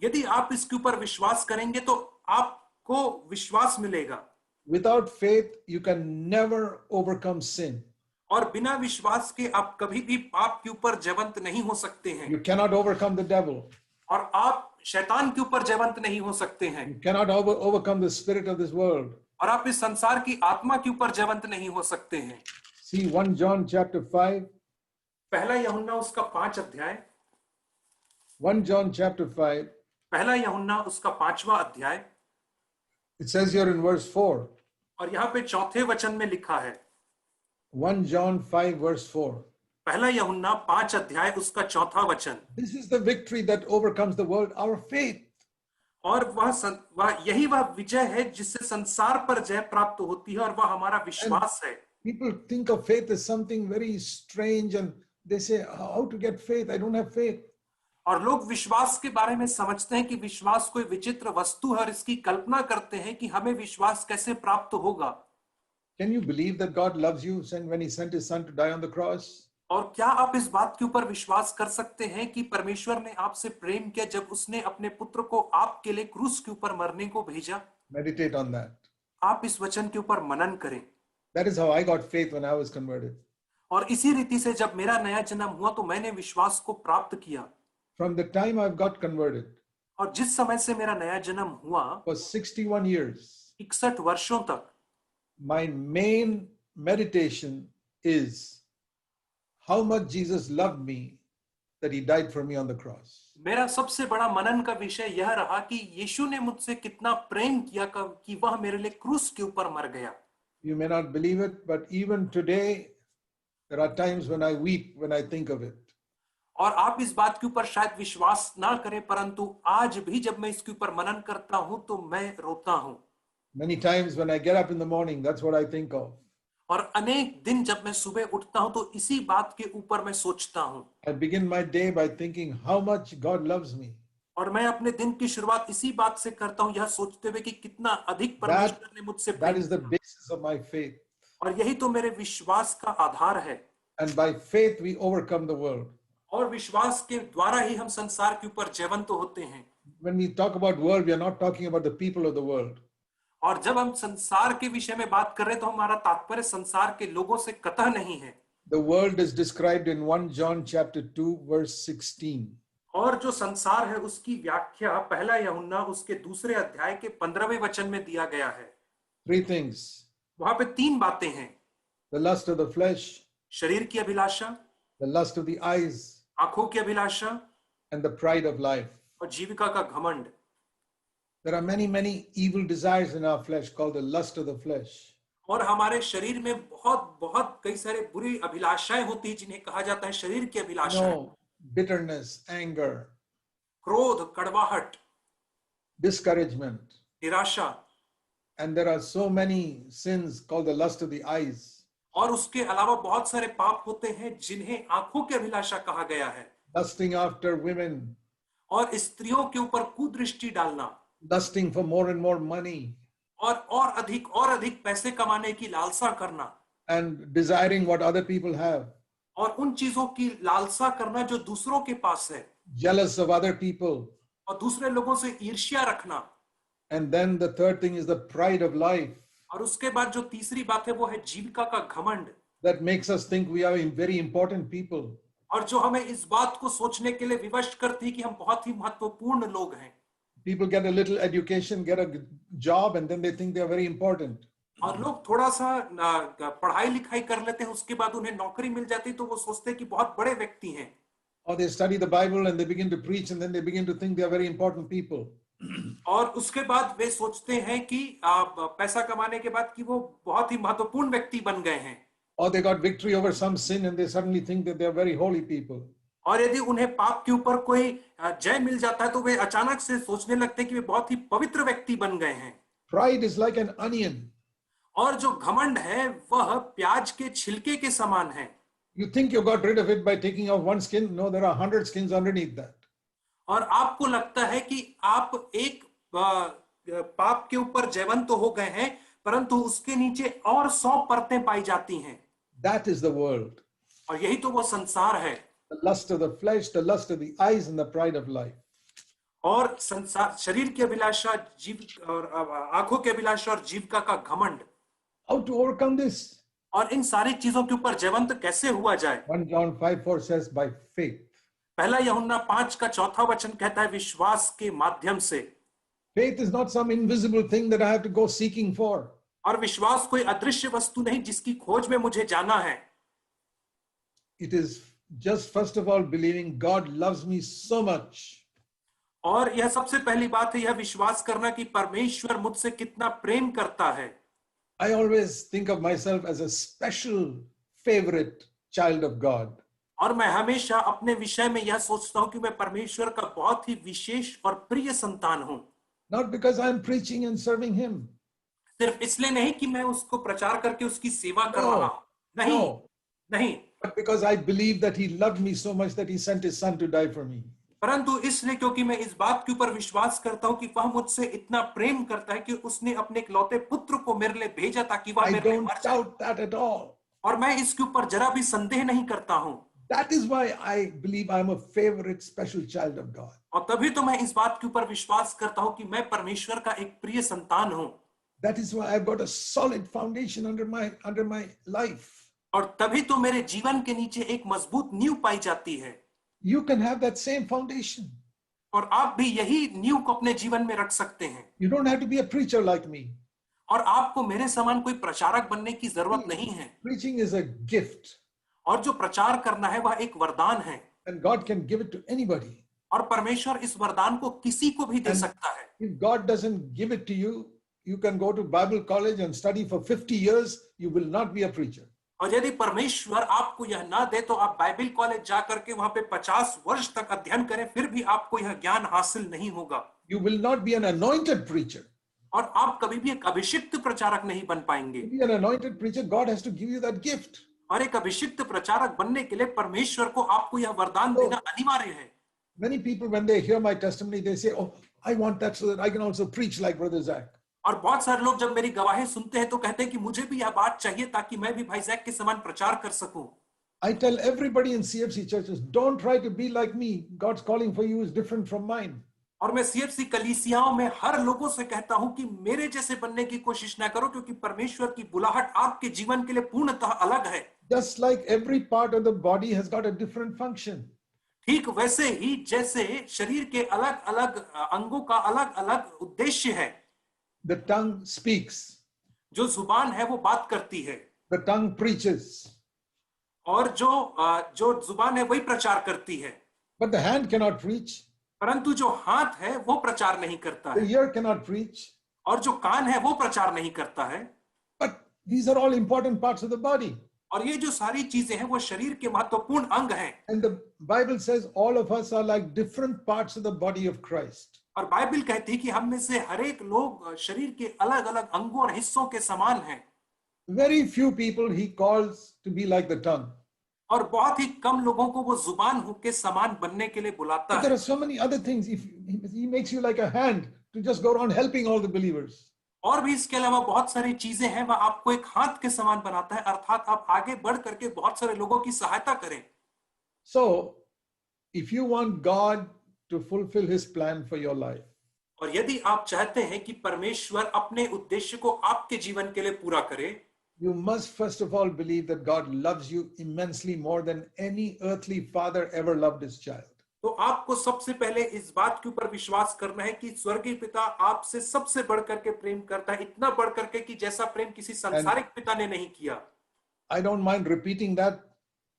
यदि आप इसके ऊपर विश्वास करेंगे तो आपको विश्वास मिलेगा। Without faith, you can never overcome sin. और बिना विश्वास के आप कभी भी पाप के ऊपर जयवंत नहीं हो सकते हैं। You cannot overcome the devil. और आप शैतान के ऊपर जयवंत नहीं हो सकते हैं। You cannot overcome the spirit of this world. और आप इस संसार की आत्मा के ऊपर जयवंत नहीं हो सकते हैं। See 1 John chapter 5. पहला यूहन्ना उसका 5 अध्याय। 1 John chapter 5. पहला यूहन्ना उसका 5वां अध्याय। It says here in verse 4. और यहाँ पे 4थे वचन में लिखा है। 1 John 5 verse 4. पहला यूहन्ना 5 अध्याय उसका 4था वचन। This is the victory that overcomes the world, our faith. और यही वह विजय है जिससे संसार पर जय प्राप्त होती है और वह हमारा विश्वास है। People think of faith as something very strange and they say, how to get faith? I don't have faith. और लोग विश्वास के बारे में समझते हैं कि विश्वास कोई विचित्र वस्तु है और इसकी कल्पना करते हैं कि हमें विश्वास कैसे प्राप्त होगा। Can you believe that God loves you when he sent his son to die on the cross? और क्या आप इस बात के ऊपर विश्वास कर सकते हैं कि परमेश्वर ने आपसे प्रेम किया जब उसने अपने पुत्र को आपके लिए क्रूस के ऊपर मरने को भेजा? Meditate on that. आप इस वचन के ऊपर मनन करें। That is how I got faith when I was converted. और इसी रीति से जब मेरा नया जन्म हुआ तो मैंने विश्वास को प्राप्त किया। From the time I've got converted, और जिस समय से मेरा नया जन्म हुआ, for 61 years, 61 वर्षों तक, my main meditation is how much Jesus loved me that he died for me on the cross. मेरा सबसे बड़ा मनन का विषय यह रहा कि यीशु ने मुझसे कितना प्रेम किया कि वह मेरे लिए क्रूस के ऊपर मर गया। You may not believe it, but even today, there are times when I weep when I think of it. और आप इस बात के ऊपर शायद विश्वास ना करें, परंतु आज भी जब मैं इसके ऊपर मनन करता हूं तो मैं रोता हूं। Many times when I get up in the morning, that's what I think of. और अनेक दिन जब मैं सुबह उठता हूं तो इसी बात के ऊपर मैं सोचता हूं। I begin my day by thinking how much God loves me. और मैं अपने दिन की शुरुआत इसी बात से करता हूं, यह सोचते हुए कि कितना अधिक That, परमेश्वर ने मुझसे that प्रेम is the किया। basis of my faith. और यही तो मेरे विश्वास का आधार है। And by faith, we overcome the world. और विश्वास के द्वारा ही हम संसार के ऊपर जयवंत होते हैं। When we talk about world, we are not talking about the people of the world. और जब हम संसार के विषय में बात कर रहे हैं तो हमारा तात्पर्य संसार के लोगों से कतई नहीं है। The world is described in 1 John chapter 2, verse 16. और जो संसार है उसकी व्याख्या पहला यूहन्ना उसके दूसरे अध्याय के 15वें वचन में दिया गया है। 3 things. वहां पे 3 बातें हैं। The lust of the flesh, शरीर की अभिलाषा, the lust of the eyes, आंखों की अभिलाषा and the pride of life. और जीविका का घमंड। There are many, many evil desires in our flesh called the lust of the flesh. और हमारे शरीर में बहुत बहुत कई सारे बुरी अभिलाषाएं होती हैं जिन्हें कहा जाता है शरीर की अभिलाषाएं। Bitterness, anger, क्रोध, कड़वाहट, discouragement. निराशा। And there are so many sins called the lust of the eyes. और उसके अलावा बहुत सारे पाप होते हैं जिन्हें आंखों की अभिलाषा कहा गया है। Lusting after women, और स्त्रियों के ऊपर कुदृष्टि डालना, lusting for more and more money, और अधिक पैसे कमाने की लालसा करना, and desiring what other people have, और उन चीजों की लालसा करना जो दूसरों के पास है, jealous of other people. और दूसरे लोगों से ईर्ष्या रखना। And then the third thing is the pride of life और उसके बाद जो तीसरी बात है वो है जीविका का घमंड, that makes us think we are very important people. और जो हमें इस बात को सोचने के लिए विवश करती है कि हम बहुत ही महत्वपूर्ण लोग हैं। People get a little education, get a job, and then they think they are very important. और लोग थोड़ा सा पढ़ाई लिखाई कर लेते हैं, उसके बाद उन्हें नौकरी मिल जाती है तो वो सोचते हैं कि बहुत बड़े व्यक्ति हैं। Or they study the Bible and they begin to preach, and then they begin to think they are very important people. और उसके बाद वे सोचते हैं कि पैसा कमाने के बाद कि वो बहुत ही महत्वपूर्ण व्यक्ति बन गए हैं। Or they got victory over some sin and they suddenly think that they are very holy people. और यदि उन्हें पाप के ऊपर कोई जय मिल जाता है तो वे अचानक से सोचने लगते हैं कि वे बहुत ही पवित्र व्यक्ति बन गए हैं। Pride is like an onion. और जो घमंड है वह प्याज के छिलके के समान है। You think you got rid of it by taking off one skin? No, there are 100 skins underneath that. और आपको लगता है कि आप एक पाप के ऊपर जयवंत तो हो गए हैं, परंतु उसके नीचे और 100 परतें पाई जाती हैं। That is the world. और यही तो वो संसार है। The lust of the flesh, the lust of the eyes, and the pride of life. और संसार, शरीर की अभिलाषा, जीव और आंखों की अभिलाषा और जीविका का घमंड। How to overcome this? और इन सारी चीजों के ऊपर जयवंत कैसे हुआ जाए? 1 John 5:4 says by faith. पहला यूहन्ना 5 का 4था वचन कहता है विश्वास के माध्यम से। Faith is not some invisible thing that I have to go seeking for. और विश्वास कोई अदृश्य वस्तु नहीं जिसकी खोज में मुझे जाना है। It is just first of all believing God loves me so much. और यह सबसे पहली बात है, यह विश्वास करना कि परमेश्वर मुझसे कितना प्रेम करता है। I always think of myself as a special favorite child of God. और मैं हमेशा अपने विषय में यह सोचता हूं कि मैं परमेश्वर का बहुत ही विशेष और प्रिय संतान हूं। Not because I'm preaching and serving Him. सिर्फ इसलिए नहीं कि मैं उसको प्रचार करके उसकी सेवा कर रहा हूं, नहीं, नहीं, But because I believe that He loved me so much that He sent His Son to die for me. परंतु इसलिए क्योंकि मैं इस बात के ऊपर विश्वास करता हूं कि वह मुझसे इतना प्रेम करता है कि उसने अपने इकलौते पुत्र को मेरे लिए भेजा ताकि वह I मेरे लिए don't मर जाए। doubt that at all. और मैं इसके ऊपर जरा भी संदेह नहीं करता हूं। That is why I believe I'm a favorite special child of God. और तभी तो मैं इस बात के ऊपर विश्वास करता हूं कि मैं परमेश्वर का एक प्रिय संतान हूं। That is why I've got a solid foundation under my life. और तभी तो मेरे जीवन के नीचे एक मजबूत नींव पाई जाती है। You can have that same foundation. और आप भी यही नींव को अपने जीवन में रख सकते हैं। You don't have to be a preacher like me. और आपको मेरे समान कोई प्रचारक बनने की जरूरत नहीं है। Preaching is a gift. और जो प्रचार करना है वह एक वरदान है। And God can give it to anybody. और परमेश्वर इस वरदान को किसी को भी दे And सकता है। if God doesn't give it to you, you can go to Bible college and study for 50 years. You will not be a preacher. और यदि परमेश्वर आपको यह ना दे तो आप बाइबल कॉलेज जा करके वहां पे 50 वर्ष तक अध्ययन करें, फिर भी आपको यह ज्ञान हासिल नहीं होगा You will not be an anointed preacher. और आप कभी भी एक अभिषिक्त प्रचारक नहीं बन पाएंगे। To be an anointed preacher, God has to give you that gift. और एक अभिषिक्त प्रचारक बनने के लिए परमेश्वर को आपको यह वरदान देना अनिवार्य है। Many people, when they hear my testimony, they say, "Oh, I want that so that I can also preach like Brother Zach." और बहुत सारे लोग जब मेरी गवाही सुनते हैं तो कहते हैं कि मुझे भी यह बात चाहिए ताकि मैं भी भाई जैक के समान प्रचार कर सकूं। I tell everybody in CFC churches, don't try to be like me. God's calling for you is different from mine. और मैं सीएफसी कलीसियाओं में हर लोगों से कहता हूं कि मेरे जैसे बनने की कोशिश ना करो, क्योंकि परमेश्वर की बुलाहट आपके जीवन के लिए पूर्णतः अलग है। Just like every part of the body has got a different function. ठीक वैसे ही जैसे शरीर के अलग अलग अंगों का अलग अलग उद्देश्य है। The tongue speaks. जो जुबान है वो बात करती है The tongue preaches. और जो जुबान है वही प्रचार करती है। But the hand cannot preach. परंतु जो हाथ है वो प्रचार नहीं करता The है ear cannot preach. और जो कान है वो प्रचार नहीं करता है। But these are all important parts of the body. और ये जो सारी चीजें हैं वो शरीर के महत्वपूर्ण अंग हैं। And the Bible says all of us are like different parts of the body of Christ. और बाइबल कहती है कि हम में से हर एक लोग शरीर के अलग अलग अंगों और हिस्सों के समान हैं। Very few people he calls to be like the tongue. और बहुत ही कम लोगों को वो जुबान के समान बनने के लिए बुलाता But there है। are so many other things. If he makes you like a hand to just go around helping all the believers. और भी इसके अलावा बहुत सारी चीजें हैं, वह आपको एक हाथ के समान बनाता है, अर्थात आप आगे बढ़ करके बहुत सारे लोगों की सहायता करें। So, if you want God to fulfill his plan for your life, और यदि आप चाहते हैं कि परमेश्वर अपने उद्देश्य को आपके जीवन के लिए पूरा करे, you must first of all believe that God loves you immensely more than any earthly father ever loved his child. तो आपको सबसे पहले इस बात के ऊपर विश्वास करना है कि स्वर्गीय पिता आपसे सबसे बढ़ करके प्रेम करता है, इतना बढ़ करके कि जैसा प्रेम किसी सांसारिक पिता ने नहीं किया। I don't mind repeating that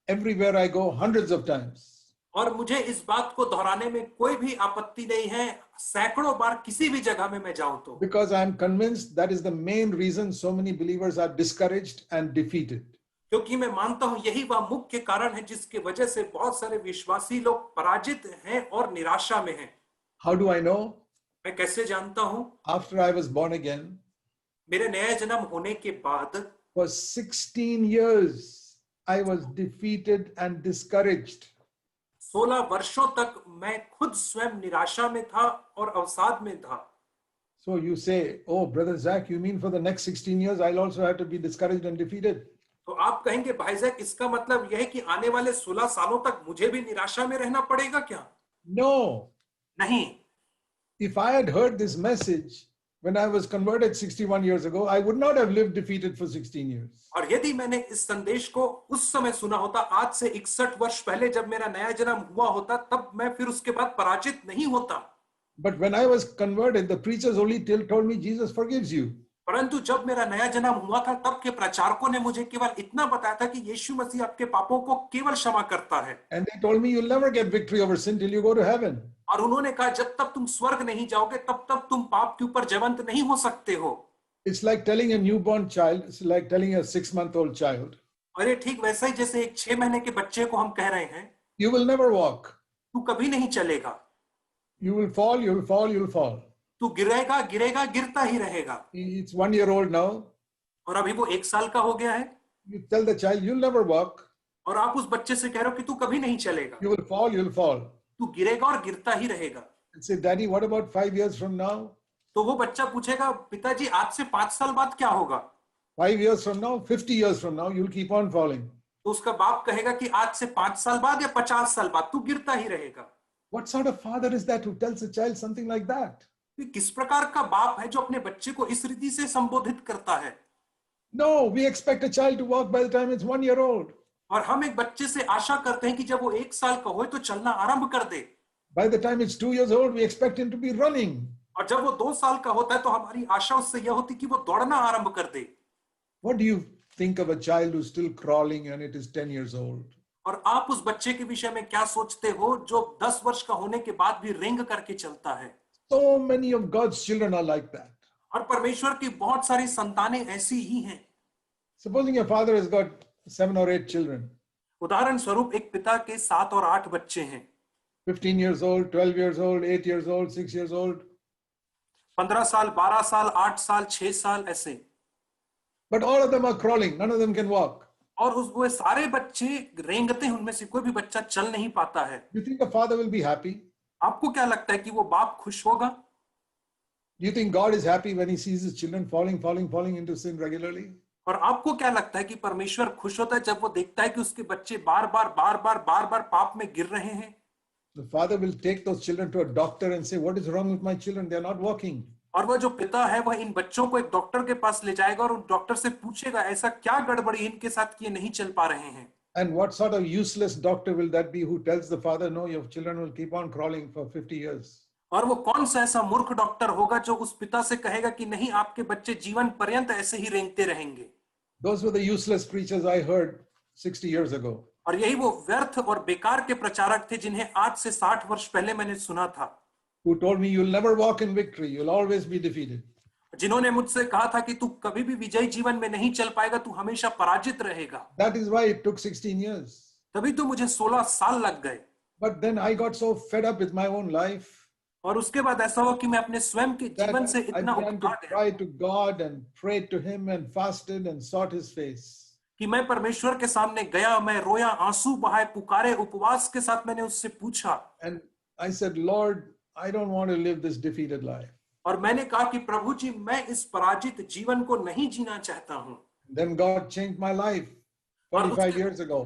everywhere I go hundreds of times. और मुझे इस बात को दोहराने में कोई भी आपत्ति नहीं है, सैकड़ों बार किसी भी जगह में मैं जाऊं तो। Because I am convinced that is the main reason so many believers are discouraged and defeated. क्योंकि मैं मानता हूं यही वह मुख्य कारण है जिसके वजह से बहुत सारे विश्वासी लोग पराजित हैं और निराशा में हैं। How do I know? मैं कैसे जानता हूं? After I was born again, मेरे नया जन्म होने के बाद for 16 years, I was defeated and discouraged. 16 वर्षों तक मैं खुद स्वयं निराशा में था और अवसाद में था। So you say, oh, Brother Zach, you mean for the next 16 years, I'll also have to be discouraged and defeated? तो आप कहेंगे भाई जैक, इसका मतलब यह है कि आने वाले 16 सालों तक मुझे भी निराशा में रहना पड़ेगा क्या? No. नहीं। If I had heard this message when I was converted 61 years ago, I would not have lived defeated for 16 years. और यदि मैंने इस संदेश को उस समय सुना होता, आज से 61 वर्ष पहले जब मेरा नया जन्म हुआ होता, तब मैं फिर उसके बाद पराजित नहीं होता। But when I was converted, the preachers only told me Jesus forgives you. परंतु जब मेरा नया जन्म हुआ था तब के प्रचारकों ने मुझे केवल इतना बताया था कि यीशु मसीह आपके पापों को केवल क्षमा करता है। And they told me you'll never get victory over sin till you go to heaven. और उन्होंने कहा जब तक तुम स्वर्ग नहीं जाओगे तब तक तुम पाप के ऊपर जयवंत नहीं हो सकते हो। It's like telling a newborn child, it's like telling a 6-month-old child, और ये ठीक वैसा ही जैसे एक 6 महीने के बच्चे को हम कह रहे हैं, you will never walk. तू कभी नहीं चलेगा। You will fall, you'll fall, you'll fall. तू गिरेगा गिरेगा गिरता ही रहेगा। It's 1 year old now. और अभी वो 1 साल का हो गया है। You tell the child, you'll never walk. और आप उस बच्चे से कह रहे हो कि तू कभी नहीं चलेगा। You will fall, you'll fall. तू गिरेगा और गिरता ही रहेगा। And say, Daddy, what about 5 years from now? तो वो बच्चा पूछेगा, पिताजी आज से 5 साल बाद क्या होगा? 5 years from now, 50 years from now, you'll keep on falling. तो उसका बाप कहेगा कि आज से 5 साल बाद या 50 साल बाद तू गिरता ही रहेगा। What sort of father is that who tells a child something like that? किस प्रकार का बाप है जो अपने बच्चे को इस रीति से संबोधित करता है? No, we expect a child to walk by the time it's 1 year old. और हम एक बच्चे से आशा करते हैं कि जब वो 1 साल का हो तो चलना आरंभ कर दे। By the time it's 2 years old, we expect him to be running. और जब वो 2 साल का होता है तो हमारी आशा उससे यह होती कि वो दौड़ना आरंभ कर दे। What do you think of a child who's still crawling and it is 10 years old? और आप उस बच्चे के विषय में क्या सोचते हो जो 10 वर्ष का होने के बाद भी रेंग करके चलता है? So many of God's children are like that. और परमेश्वर की बहुत सारी संतानें ऐसी ही हैं। Supposing your father has got 7 or 8 children, उदाहरण स्वरूप एक पिता के 7 और 8 बच्चे हैं, 15 years old, 12 years old, 8 years old, 6 years old. 15 साल, 12 साल, 8 साल, 6 साल ऐसे। But all of them are crawling. None of them can walk. और वो सारे बच्चे रेंगते हैं, उनमें से कोई भी बच्चा चल नहीं पाता है। You think the father will be happy? आपको क्या लगता है कि वो बाप खुश होगा? Do you think God is happy when he sees his children falling into sin regularly? और आपको क्या लगता है कि परमेश्वर खुश होता है जब वो देखता है कि उसके बच्चे बार-बार पाप में गिर रहे हैं? The father will take those children to a doctor and say, "What is wrong with my children? They are not walking." और वह जो पिता है वह इन बच्चों को एक डॉक्टर के पास ले जाएगा और उन डॉक्टर से पूछेगा ऐसा क्या गड़बड़ी इनके साथ कि ये नहीं चल पा रहे हैं। And what sort of useless doctor will that be who tells the father, "No, your children will keep on crawling for 50 years"? और वो कौन सा ऐसा मूर्ख डॉक्टर होगा जो उस पिता से कहेगा कि नहीं, आपके बच्चे जीवन पर्यंत ऐसे ही रेंगते रहेंगे। Those were the useless preachers I heard 60 years ago. और यही वो व्यर्थ और बेकार के प्रचारक थे जिन्हें आज से 60 वर्ष पहले मैंने सुना था, Who told me, "You'll never walk in victory. You'll always be defeated." जिन्होंने मुझसे कहा था कि तू कभी भी विजयी जीवन में नहीं चल पाएगा, तू हमेशा पराजित रहेगा। That is why it took 16 years. तभी तो मुझे 16 साल लग गए। But then I got so fed up with my own life और उसके बाद ऐसा हुआ कि मैं अपने स्वयं के that जीवन से I इतना began उकता to गया cry to God and prayed to him and fasted and sought his face. कि मैं परमेश्वर के सामने गया, मैं रोया, आंसू बहाए, पुकारे, उपवास के साथ मैंने उससे पूछा। And I said, "Lord, I don't want to live this defeated life." और मैंने कहा कि प्रभु जी, मैं इस पराजित जीवन को नहीं जीना चाहता हूं। Then God changed my life और 45 years ago.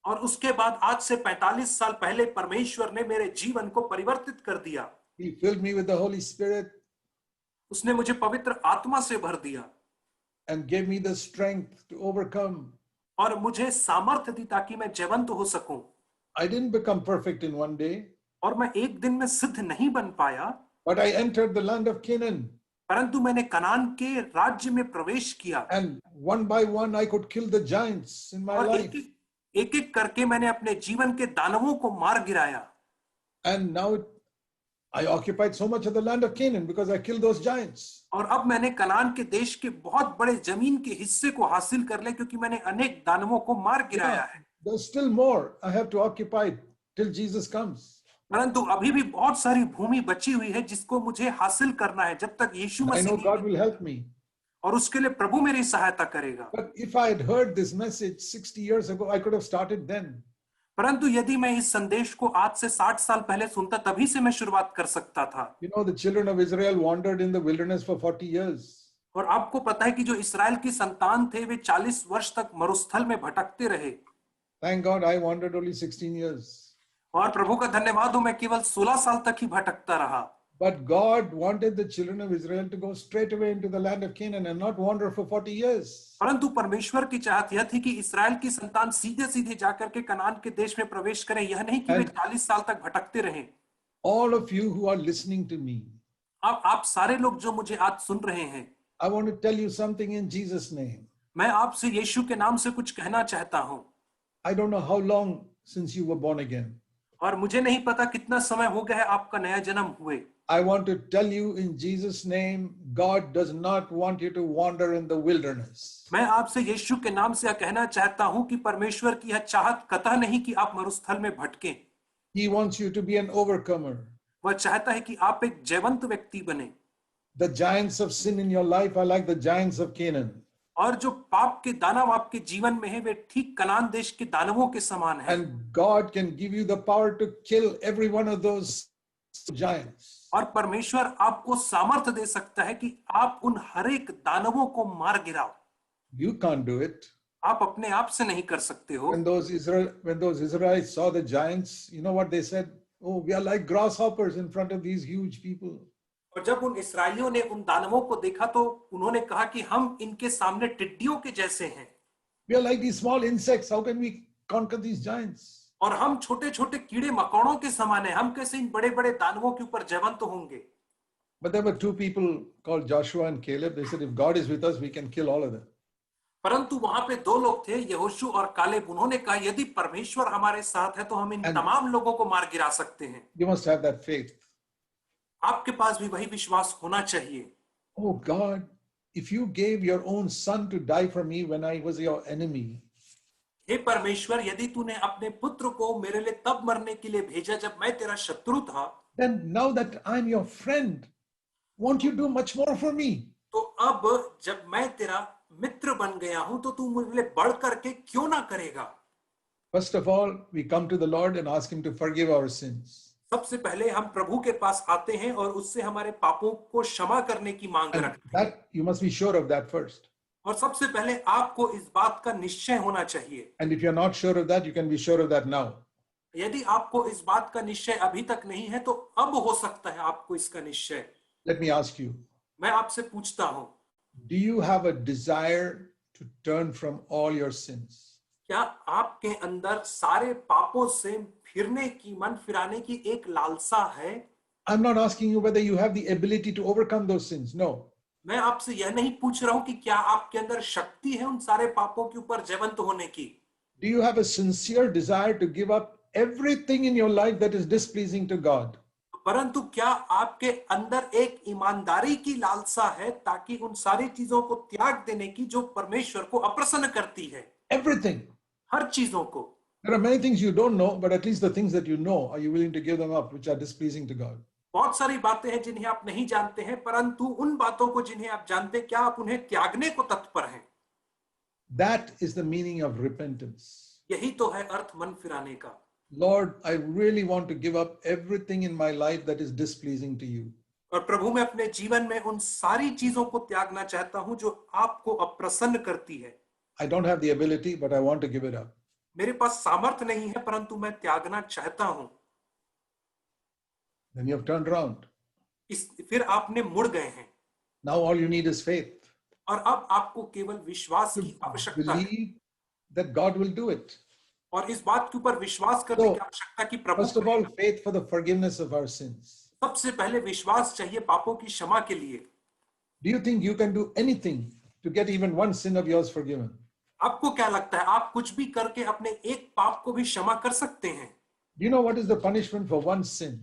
और उसके बाद आज से 45 साल पहले परमेश्वर ने मेरे जीवन को परिवर्तित कर दिया। He filled me with the Holy Spirit उसने मुझे पवित्र आत्मा से भर दिया and gave me the strength to overcome. और मुझे सामर्थ्य दी ताकि मैं जयवंत हो सकूं। I didn't become perfect in one day, और मैं एक दिन में सिद्ध नहीं बन पाया, but I entered the land of Canaan. परंतु मैंने कनान के राज्य में प्रवेश किया। And one by one, I could kill the giants in my और life. एक एक करके मैंने अपने जीवन के दानवों को मार गिराया। And now I occupied so much of the land of Canaan because I killed those giants. और अब मैंने कनान के देश के बहुत बड़े जमीन के हिस्से को हासिल कर लिया क्योंकि मैंने अनेक दानवों को मार गिराया है। There's still more I have to occupy till Jesus comes. परंतु अभी भी बहुत सारी भूमि बची हुई है जिसको मुझे हासिल करना है जब तक यीशु I know Masih God will help me. और उसके लिए प्रभु मेरी सहायता करेगा। But if I had heard this message 60 years ago, I could have started then. परंतु यदि मैं इस संदेश को आज से 60 साल पहले सुनता, तभी से मैं शुरुआत कर सकता था। You know, the children of Israel wandered in the wilderness for 40 years. और आपको पता है कि जो इस्राएल की संतान थे वे 40 वर्ष तक मरुस्थल में भटकते रहे। Thank God I wandered only 16 years. और प्रभु का धन्यवाद हो, मैं केवल 16 साल तक ही भटकता रहा। But God wanted the children of Israel to go straight away into the land of Canaan and not wander for 40 years. परंतु परमेश्वर की चाहत यह थी कि इस्राएल की संतान सीधे सीधे जाकर के कनान के देश में प्रवेश करें, यह नहीं कि वे 40 साल तक भटकते रहें। All of you who are listening to me, अब आप सारे लोग जो मुझे आज सुन रहे हैं, I want to tell you something in Jesus' name. मैं आपसे यीशु के नाम से कुछ कहना चाहता हूं। I don't know how long since you were born again. और मुझे नहीं पता कितना समय हो गया है आपका नया जन्म हुए। I want to tell you in Jesus' name, God does not want you to wander in the wilderness. मैं आपसे यीशु के नाम से यह कहना चाहता हूं कि परमेश्वर की यह चाहत कतई नहीं कि आप मरुस्थल में भटकें। He wants you to be an overcomer. वह चाहता है कि आप एक जयवंत व्यक्ति बने। The giants of sin in your life are like the giants of Canaan. और जो पाप के दानव आपके जीवन में है वे ठीक कनान देश के दानवों के समान हैं। And God can give you the power to kill every one of those giants. और परमेश्वर आपको सामर्थ्य दे सकता है कि आप उन हर एक दानवों को मार गिराओ। You can't do it. आप अपने आप से नहीं कर सकते हो। When those Israelites saw the giants, you know what they said? Oh, we are like grasshoppers in front of these huge people. और जब उन इस्राएलियों ने उन दानवों को देखा तो उन्होंने कहा कि हम इनके सामने टिड्डियों के जैसे हैं। We are like these small insects. How can we conquer these giants? और हम छोटे छोटे कीड़े मकोड़ों के समान हैं, हम कैसे इन बड़े बड़े दानवों के ऊपर जयवंत होंगे। But there were two people called Joshua and Caleb. They said, if God is with us, we can kill all of them. परंतु वहां पे दो लोग थे, यहोशू और कालेब। उन्होंने कहा यदि परमेश्वर हमारे साथ है तो हम इन And तमाम लोगों को मार गिरा सकते हैं। you must have that faith. आपके पास भी वही विश्वास होना चाहिए। Oh God, if you gave your own son to die for me when I was your enemy, हे परमेश्वर, यदि तूने अपने पुत्र को मेरे लिए तब मरने के लिए भेजा जब मैं तेरा शत्रु था, then now that I'm your friend, won't you do much more for me? तो अब जब मैं तेरा मित्र बन गया हूं तो तू मुझे लिए बढ़ करके क्यों ना करेगा। First of all, we come to the Lord and ask him to forgive our sins. सबसे पहले हम प्रभु के पास आते हैं और उससे हमारे पापों को क्षमा करने की मांग And रखते हैं। that you must be sure of that first. और सबसे पहले आपको इस बात का निश्चय होना चाहिए। And if you're not sure of that, you can be sure of that now. यदि आपको इस बात का निश्चय अभी तक नहीं है तो अब हो सकता है आपको इसका निश्चय। Let me ask you, मैं आपसे पूछता हूं, do you have a desire to turn from all your sins? क्या आपके अंदर सारे पापों से फिरने की, मन फिराने की एक लालसा है? I'm not asking you whether you have the ability to overcome those sins. No. मैं आपसे यह नहीं पूछ रहा हूं कि क्या आपके अंदर शक्ति है उन सारे पापों के ऊपर जयवंत होने की। Do you have a sincere desire to give up everything in your life that is displeasing to God? परंतु क्या आपके अंदर एक ईमानदारी की लालसा है ताकि उन सारी चीजों को त्याग देने की जो परमेश्वर को अप्रसन्न करती है? Everything. हर चीजों को। There are many things you don't know, but at least the things that you know, are you willing to give them up, which are displeasing to God? बहुत सारी बातें हैं जिन्हें आप नहीं जानते हैं, परंतु उन बातों को जिन्हें आप जानते हैं, क्या आप उन्हें त्यागने को तत्पर हैं? That is the meaning of repentance. यही तो है अर्थ मन फिराने का। Lord, I really want to give up everything in my life that is displeasing to you. और प्रभु, मैं अपने जीवन में उन सारी चीजों को त्यागना चाहता हूं जो आपको अप्रसन्न करती है। I don't have the ability, but I want to give it up. मेरे पास सामर्थ्य नहीं है परंतु मैं त्यागना चाहता हूं। Then you have turned around. फिर आपने मुड़ गए हैं। Now all you need is faith. और अब आपको केवल विश्वास की आवश्यकता है Believe that God will do it. और इस बात के ऊपर विश्वास करने की आवश्यकता कि प्रभु First of all, faith for the forgiveness of our sins. सबसे पहले विश्वास चाहिए पापों की क्षमा के लिए। Do you think you can do anything to get even one sin of yours forgiven? आपको क्या लगता है आप कुछ भी करके अपने एक पाप को भी क्षमा कर सकते हैं? Do you know what is the punishment for one sin?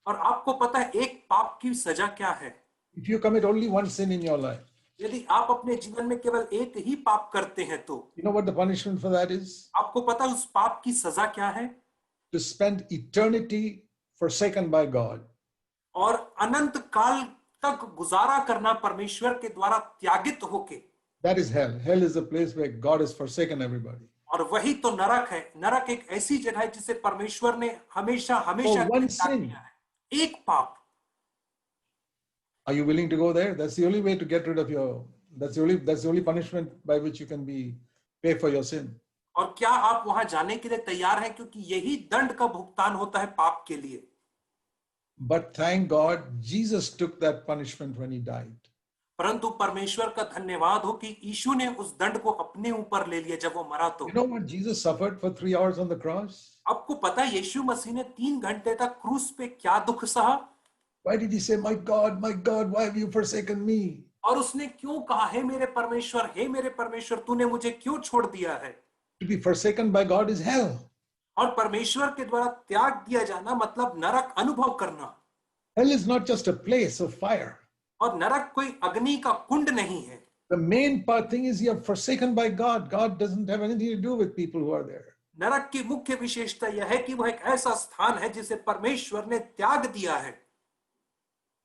और आपको पता है एक पाप की सजा क्या है? If you commit only one sin in your life, यदि आप अपने जीवन में केवल एक ही पाप करते हैं तो you know what the punishment for that is? आपको पता है उस पाप की सजा क्या है? To spend eternity forsaken by God. और अनंत काल तक गुजारा करना परमेश्वर के द्वारा त्यागित होके। That is hell. Hell is a place where God has forsaken everybody. और वही तो नरक है। नरक एक ऐसी जगह है जिसे परमेश्वर ने हमेशा हमेशा For one त्याग sin. दिया है। एक पाप। Are you willing to go there? That's the only way to get rid of your. That's the only punishment by which you can pay for your sin. और क्या आप वहां जाने के लिए तैयार हैं? क्योंकि यही दंड का भुगतान होता है पाप के लिए। But thank God, Jesus took that punishment when he died. परंतु परमेश्वर का धन्यवाद हो कि यीशु ने उस दंड को अपने ऊपर ले लिया जब वो मरा तो। You know what Jesus suffered for 3 hours on the cross? आपको पता है यीशु मसीह ने 3 घंटे तक क्रूस पे क्या दुख सहा? Why did he say, my God, why have you forsaken me? और उसने क्यों कहा, हे मेरे परमेश्वर, तूने मुझे क्यों छोड़ दिया है? To be forsaken by God is hell. और परमेश्वर के द्वारा त्याग दिया जाना मतलब नरक अनुभव करना। Hell is not just a place of fire. और नरक कोई अग्नि का कुंड नहीं है। The main part thing is you are forsaken by God. God doesn't have anything to do with people who are there. नरक की मुख्य विशेषता यह है कि वह एक ऐसा स्थान है जिसे परमेश्वर ने त्याग दिया है।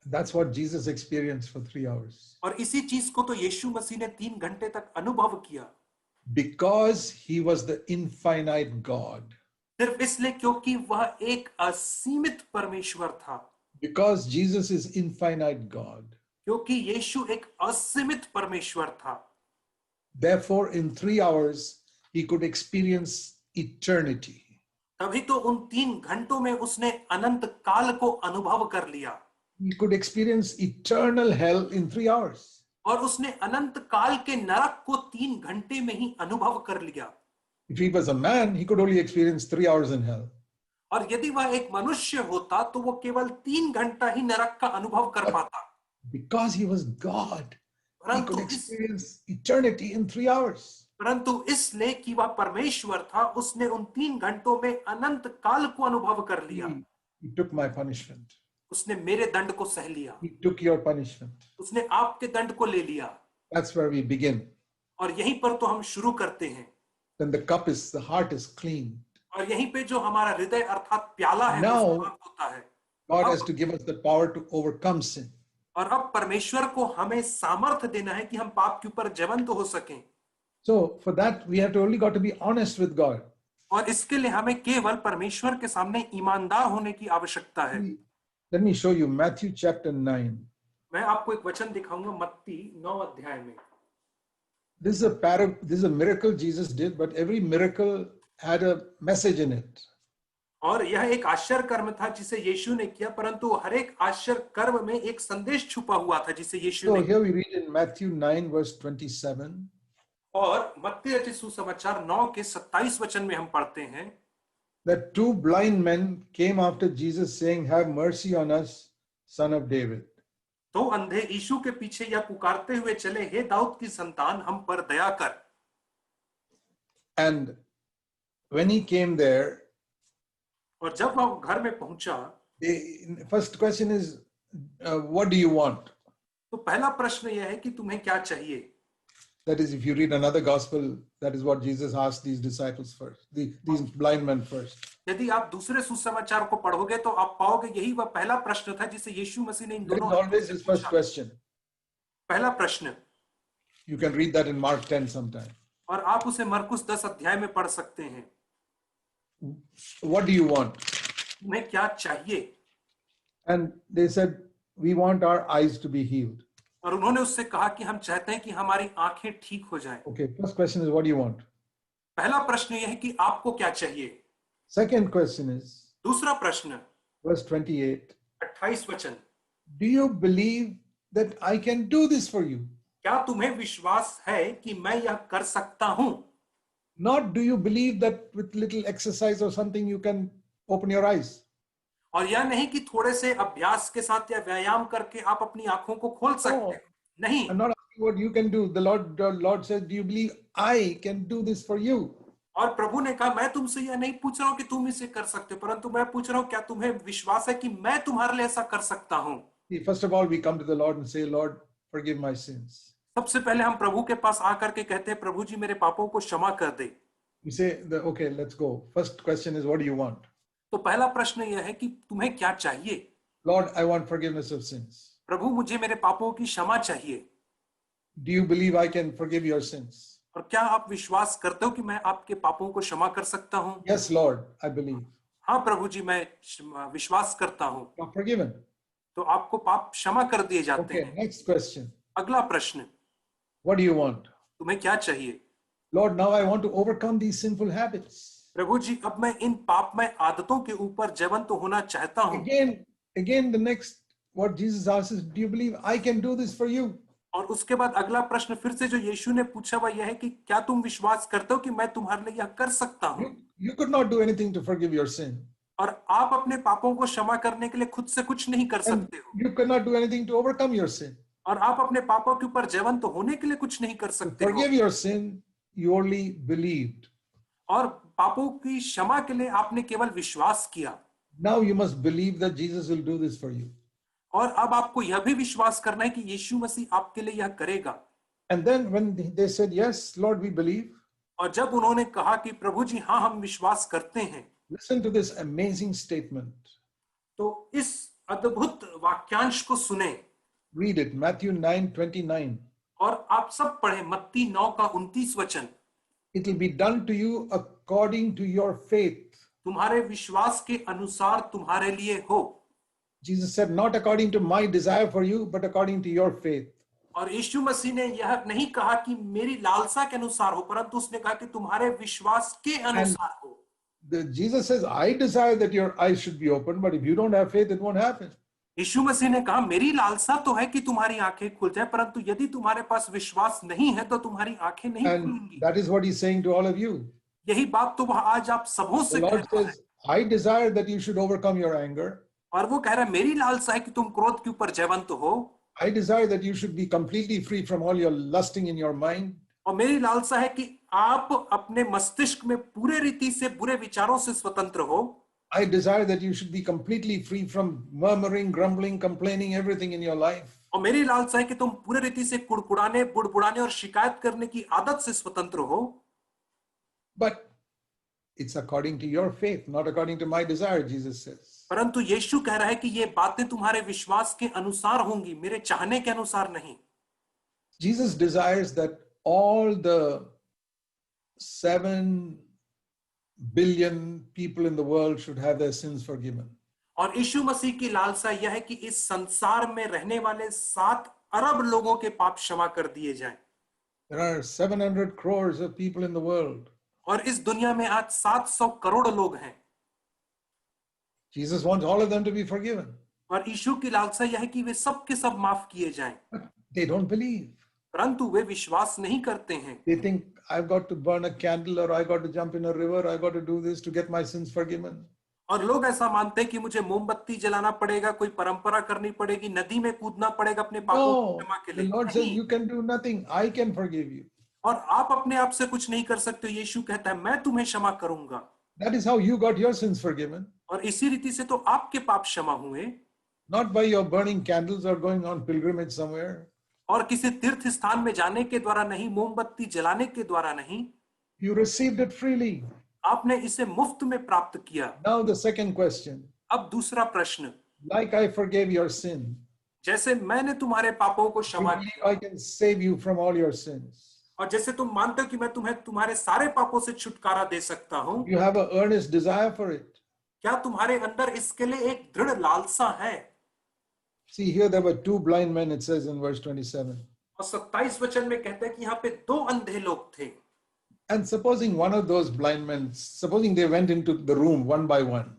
That's what Jesus experienced for 3 hours. और इसी चीज को तो यीशु मसीह ने 3 घंटे तक अनुभव किया। Because he was the infinite God. सिर्फ इसलिए क्योंकि वह एक असीमित परमेश्वर था। Because Jesus is infinite God. क्योंकि यीशु एक असीमित परमेश्वर था। Therefore, in 3 hours, he could experience eternity. तभी तो उन 3 घंटों में उसने अनंत काल को अनुभव कर लिया। He could experience eternal hell in 3 hours. और उसने अनंत काल के नरक को 3 घंटे में ही अनुभव कर लिया। If he was a man, he could only experience 3 hours in hell. और यदि वह एक मनुष्य होता तो वो केवल 3 घंटा ही नरक का अनुभव कर पाता। Because he was God, he परंतु could experience eternity in 3 hours. परंतु इसलिए कि वह परमेश्वर था, उसने उन 3 घंटों में अनंत काल को अनुभव कर लिया। He took my punishment. उसने मेरे दंड को सह लिया, He took your punishment. उसने आपके दंड को ले लिया। That's where we begin. और यहीं पर तो हम शुरू करते हैं। Then the heart is clean. और यहीं पे जो हमारा हृदय अर्थात प्याला है Now, वो साफ होता है। God has to give us the power to overcome sin. और अब परमेश्वर को हमें सामर्थ्य देना है कि हम पाप के ऊपर जयवंत हो सकें। So for that, we have only got to be honest with God. और इसके लिए हमें केवल परमेश्वर के सामने ईमानदार होने की आवश्यकता है। Let me show you Matthew chapter 9. मैं आपको एक वचन दिखाऊंगा मत्ती 9 अध्याय में। This is a miracle Jesus did, but every miracle had a message in it. और यह एक आश्चर्य कर्म था जिसे यीशु ने किया, परंतु हर एक आश्चर्य कर्म में एक संदेश छुपा हुआ था जिसे यीशु So ने। here we read in Matthew 9 verse 27. और मत्ती रचित सुसमाचार 9 के 27 वचन में हम पढ़ते हैं That 2 blind men came after Jesus saying, "Have mercy on us, son of David." 2 अंधे यीशु के पीछे यह पुकारते हुए चले, हे दाऊद की संतान, हम पर दया कर। And when he came there, और जब वह घर में पहुंचा, the first question is, what do you want? तो पहला प्रश्न यह है कि तुम्हें क्या चाहिए। That is, if you read another gospel, that is what Jesus asked these disciples first, these blind men first. यदि आप दूसरे सुसमाचार को पढ़ोगे तो आप पाओगे यही वह पहला प्रश्न था जिसे यीशु मसीह ने इन That is दोनों always his first question. पहला प्रश्न। You can read that in Mark 10 sometime. और आप उसे मरकुस 10 अध्याय में पढ़ सकते हैं। What do you want? तुम्हें क्या चाहिए। And they said, we want our eyes to be healed. और उन्होंने उससे कहा कि हम चाहते हैं कि हमारी आंखें ठीक हो जाएं। Okay, first question is, what do you want? पहला प्रश्न यह है कि आपको क्या चाहिए। Second question is, दूसरा प्रश्न verse 28, 28 वचन, do you believe that I can do this for you? क्या तुम्हें विश्वास है कि मैं यह कर सकता हूं। Not do you believe that with little exercise or something you can open your eyes. और यह नहीं कि थोड़े से अभ्यास के साथ या व्यायाम करके आप अपनी आंखों को खोल सकते हो। नहीं। I'm not asking what you can do. The Lord says, do you believe I can do this for you? और प्रभु ने कहा, मैं तुमसे यह नहीं पूछ रहा हूं कि तुम इसे कर सकते हो, परंतु मैं पूछ रहा हूं क्या तुम्हें विश्वास है कि मैं तुम्हारे लिए ऐसा कर सकता हूं। First of all, we come to the Lord and say, Lord, forgive my sins. सबसे पहले हम प्रभु के पास आकर के कहते हैं, प्रभु जी मेरे पापों को क्षमा कर दे। We say, okay, let's go. First question is, what do you want? तो पहला प्रश्न यह है कि तुम्हें क्या चाहिए। Lord, I want forgiveness of sins. प्रभु मुझे मेरे पापों की क्षमा चाहिए। Do you believe I can forgive your sins? और क्या आप विश्वास करते हो कि मैं आपके पापों को क्षमा कर सकता हूं। Yes, Lord, I believe. हाँ प्रभु जी, मैं विश्वास करता हूं। You are forgiven. तो आपको पाप क्षमा कर दिए जाते Okay, हैं। next question. अगला प्रश्न, What do you want? तुम्हें क्या चाहिए। Lord, now I want to overcome these sinful habits. प्रभु जी, अब मैं इन पापमय आदतों के ऊपर जयवंत होना चाहता हूं। Again, the next, what Jesus asks is, do you believe I can do this for you? और उसके बाद अगला प्रश्न फिर से जो यीशु ने पूछा वह यह है कि क्या तुम विश्वास करते हो कि मैं तुम्हारे लिए यह कर सकता हूं। You could not do anything to forgive your sin. और आप अपने पापों को क्षमा करने के लिए खुद से कुछ नहीं कर And सकते हो। you cannot do anything to overcome your sin. और आप अपने पापों के ऊपर जयवंत होने के लिए कुछ नहीं कर To सकते हो। forgive your sin, you only believed. और पापों की क्षमा के लिए आपने केवल विश्वास किया। Now you must believe that Jesus will do this for you. और अब आपको यह भी विश्वास करना है कि यीशु मसीह आपके लिए यह करेगा। And then when they said, yes, Lord, we believe, और जब उन्होंने कहा कि प्रभु जी हाँ हम विश्वास करते हैं, listen to this amazing statement. तो इस अद्भुत वाक्यांश को सुने। Read it, Matthew 9:29. और आप सब पढ़े मत्ती 9 का 29 वचन। It will be done to you according to your faith. तुम्हारे विश्वास के अनुसार तुम्हारे लिए हो। Jesus said, not according to my desire for you, but according to your faith. और यीशु मसीह ने यह नहीं कहा कि मेरी लालसा के अनुसार हो, परंतु उसने कहा कि तुम्हारे विश्वास के अनुसार हो। Jesus says, I desire that your eyes should be open, but if you don't have faith, it won't happen. यीशु मसीह ने कहा मेरी लालसा तो है कि तुम्हारी आंखें खुल जाए, परंतु यदि तुम्हारे पास विश्वास नहीं है तो तुम्हारी आंखें नहीं And खुलेंगी। that is what he's saying to all of you. यही बात तो वह आज आप सबों से The कह Lord रहा है। says, I desire that you should overcome your anger. और वो कह रहा है मेरी लालसा है कि तुम क्रोध के ऊपर जयवंत हो। I desire that you should be completely free from all your lusting in your mind. और मेरी लालसा है कि आप अपने मस्तिष्क में पूरे रीति से बुरे विचारों से स्वतंत्र हो। I desire that you should be completely free from murmuring, grumbling, complaining, everything in your life. और मेरी लालसा है कि तुम पूरे रीति से कुड़कुड़ाने, बुड़बुड़ाने और शिकायत करने की आदत से स्वतंत्र हो। But it's according to your faith, not according to my desire, Jesus says. परंतु यीशु कह रहा है कि ये बातें तुम्हारे विश्वास के अनुसार होंगी, मेरे चाहने के अनुसार नहीं। Jesus desires that all the 7 billion people in the world should have their sins forgiven. और यीशु मसीह की लालसा यह है कि इस संसार में रहने वाले 7 अरब लोगों के पाप क्षमा कर दिए जाएं। There are 700 crores of people in the world. और इस दुनिया में आज 700 करोड़ लोग हैं। Jesus wants all of them to be forgiven. और यीशु की लालसा यह है कि वे सब के सब माफ किए जाएं। But they don't believe. परंतु वे विश्वास नहीं करते हैं। They think I've got to burn a candle or I got to jump in a river, I got to do this to get my sins forgiven. और लोग ऐसा मानते हैं कि मुझे मोमबत्ती जलाना पड़ेगा, कोई परंपरा करनी पड़ेगी, नदी में कूदना पड़ेगा अपने पापों No, की क्षमा के the लिए। Lord says नहीं। you can do nothing. I can forgive you. और आप अपने आप से कुछ नहीं कर सकते। यीशु कहता है मैं तुम्हें क्षमा करूंगा। That is how you got your sins forgiven. और इसी रीति से तो आपके पाप क्षमा हुए, Not by your burning candles or going on pilgrimage somewhere. और किसी तीर्थ स्थान में जाने के द्वारा नहीं, मोमबत्ती जलाने के द्वारा नहीं। You received it freely. आपने इसे मुफ्त में प्राप्त किया। Now the second question. अब दूसरा प्रश्न, Like I forgave your sin, जैसे मैंने तुम्हारे पापों को you क्षमा believe किया I can save you from all your sins. और जैसे तुम मानते हो कि मैं तुम्हें तुम्हारे सारे पापों से छुटकारा दे सकता हूं, You have an earnest desire for it. क्या तुम्हारे अंदर इसके लिए एक दृढ़ लालसा है? See, here there were 2 blind men, it says in verse 27. और 27 वचन में कहता है कि यहाँ पे 2 अंधे लोग थे। And supposing one of those blind men, supposing they went into the room one by one.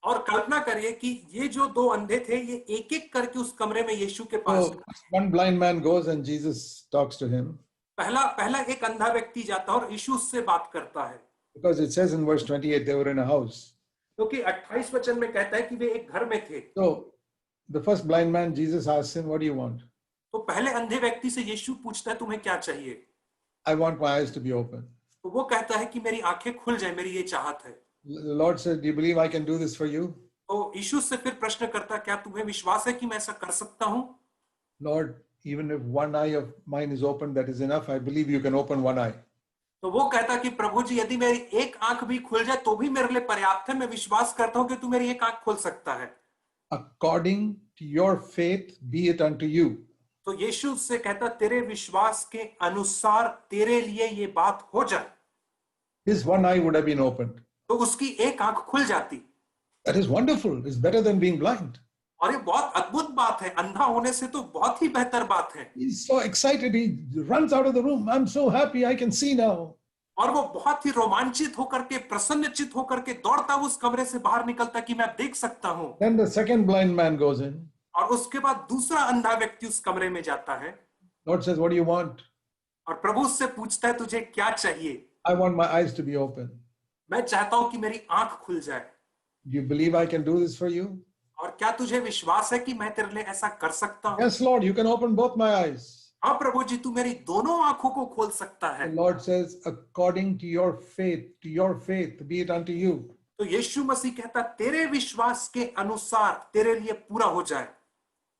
और कल्पना करिए कि ये जो 2 अंधे थे, ये एक एक करके उस कमरे में यीशु के पास So one blind man goes and Jesus talks to him. पहला एक अंधा व्यक्ति जाता है और यीशु उससे बात करता है। Because it says in verse 28 they were in a house. क्योंकि 28 वचन में कहता है कि वे एक घर में थे। So the first blind man, Jesus asks him, what do you want? तो पहले अंधे व्यक्ति से यीशु पूछता है तुम्हें क्या चाहिए? I want my eyes to be open. तो वो कहता है कि मेरी आंखें खुल जाए, मेरी ये चाहत है। The Lord said, do you believe I can do this for you? तो यीशु से फिर प्रश्न करता, क्या तुम्हें विश्वास है कि मैं ऐसा कर सकता हूं? Lord, even if one eye of mine is open, that is enough. I believe you can open one eye. तो वो कहता कि प्रभु जी यदि मेरी एक आंख भी खुल जाए तो भी मेरे लिए पर्याप्त है। मैं विश्वास करता हूं कि तू मेरी एक आंख खोल सकता है। According to your faith, be it unto you. तो यीशु उससे कहता तेरे विश्वास के अनुसार तेरे लिए ये बात हो जाए। His one eye would have been opened. तो उसकी एक आंख खुल जाती। That is wonderful. It's better than being blind. और ये बहुत अद्भुत बात है, अंधा होने से तो बहुत ही बेहतर बात है। He's so excited. He runs out of the room. I'm so happy. I can see now. और वो बहुत ही रोमांचित होकर के, प्रसन्नचित होकर के दौड़ता उस कमरे से बाहर निकलता कि मैं अब देख सकता हूं। Then the second blind man goes in. और उसके बाद दूसरा अंधा व्यक्ति उस कमरे में जाता है। Lord says, what do you want? और प्रभु उससे पूछता है तुझे क्या चाहिए? I want my eyes to be open. मैं चाहता हूं कि मेरी आंख खुल जाए। Do you believe I can do this for you? और क्या तुझे विश्वास है कि मैं तेरे लिए ऐसा कर सकता हूं? Yes, Lord, you can open both my eyes. हाँ प्रभु जी, तू मेरी दोनों आंखों को खोल सकता है। The Lord says, according to your faith, be it unto you. तो यीशु मसीह कहता तेरे विश्वास के अनुसार तेरे लिए पूरा हो जाए।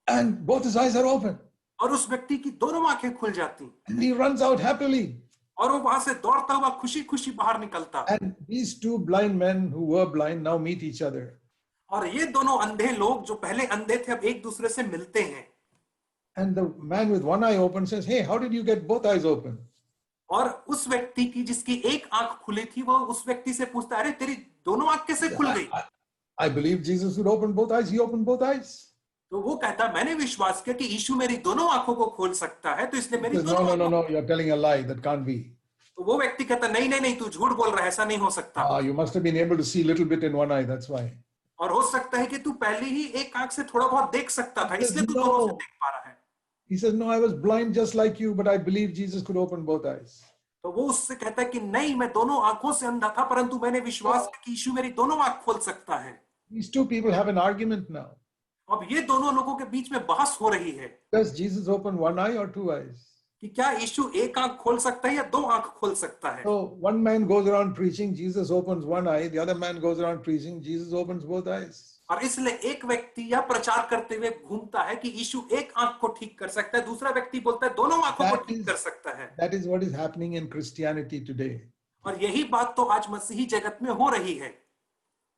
And both his eyes are open. और उस व्यक्ति की दोनों आंखें खुल जाती And he runs out happily. और वो वहां से दौड़ता हुआ खुशी खुशी बाहर निकलता। And these 2 blind men who were blind now meet each other. और ये दोनों अंधे लोग जो पहले अंधे थे अब एक दूसरे से मिलते हैं। And the man with one eye open says, hey, how did you get both eyes open? और उस व्यक्ति की जिसकी एक आंख खुली थी वो उस व्यक्ति से पूछता, अरे तेरी दोनों आंख कैसे खुल गई? I believe Jesus would open both eyes. He opened both eyes. तो वो कहता मैंने विश्वास किया कि यीशु मेरी दोनों आंखों को खोल सकता है, तो इसलिए मेरी Says, दोनों no, you're telling a lie. That can't be. तो वो व्यक्ति कहता नहीं तू झूठ बोल रहा है, ऐसा नहीं हो सकता। You must have been able to see a little bit in one eye. That's why. और हो सकता है कि तू पहले ही एक आंख से थोड़ा बहुत देख सकता था, इसलिए तू दोनों से देख पा रहा है। He says, no, I was blind just like you, but I believe Jesus could open both eyes. तो वो उससे कहता है कि नहीं, मैं दोनों आंखों से अंधा था, परंतु मैंने विश्वास किया कि यीशु मेरी दोनों आंख खोल सकता है। These 2 people have an argument now. अब ये दोनों लोगों के बीच में बहस हो रही है Does Jesus open one eye or 2 eyes? कि क्या यीशु एक आंख खोल सकता है या दो आंख खोल सकता है? So one man goes around preaching, Jesus opens one eye. The other man goes around preaching, Jesus opens both eyes. और इसलिए एक व्यक्ति यह प्रचार करते हुए घूमता है कि यीशु एक आंख को ठीक कर सकता है, दूसरा व्यक्ति बोलता है दोनों आंखों को ठीक कर सकता है। That is what is happening in Christianity today. और यही बात तो आज मसीही जगत में हो रही है।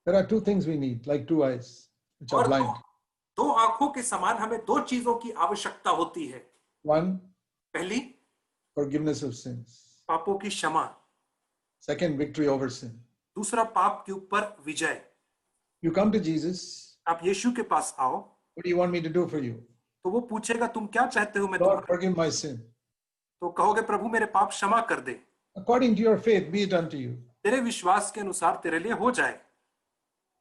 There are two things we need, like two eyes, which are और blind. दो आंखों के समान हमें दो चीजों की आवश्यकता होती है। One, पहली, forgiveness of sins. पापों की क्षमा। Second, victory over sin. दूसरा, पाप के ऊपर विजय। You come to Jesus. आप यीशु के पास आओ, What do you want me to do for you? तो वो पूछेगा तुम क्या चाहते हो मैं Lord, तुम्हारा? forgive my sin. तो कहोगे प्रभु मेरे पाप क्षमा कर दे। According to your faith, be it unto you. तेरे विश्वास के अनुसार तेरे लिए हो जाए।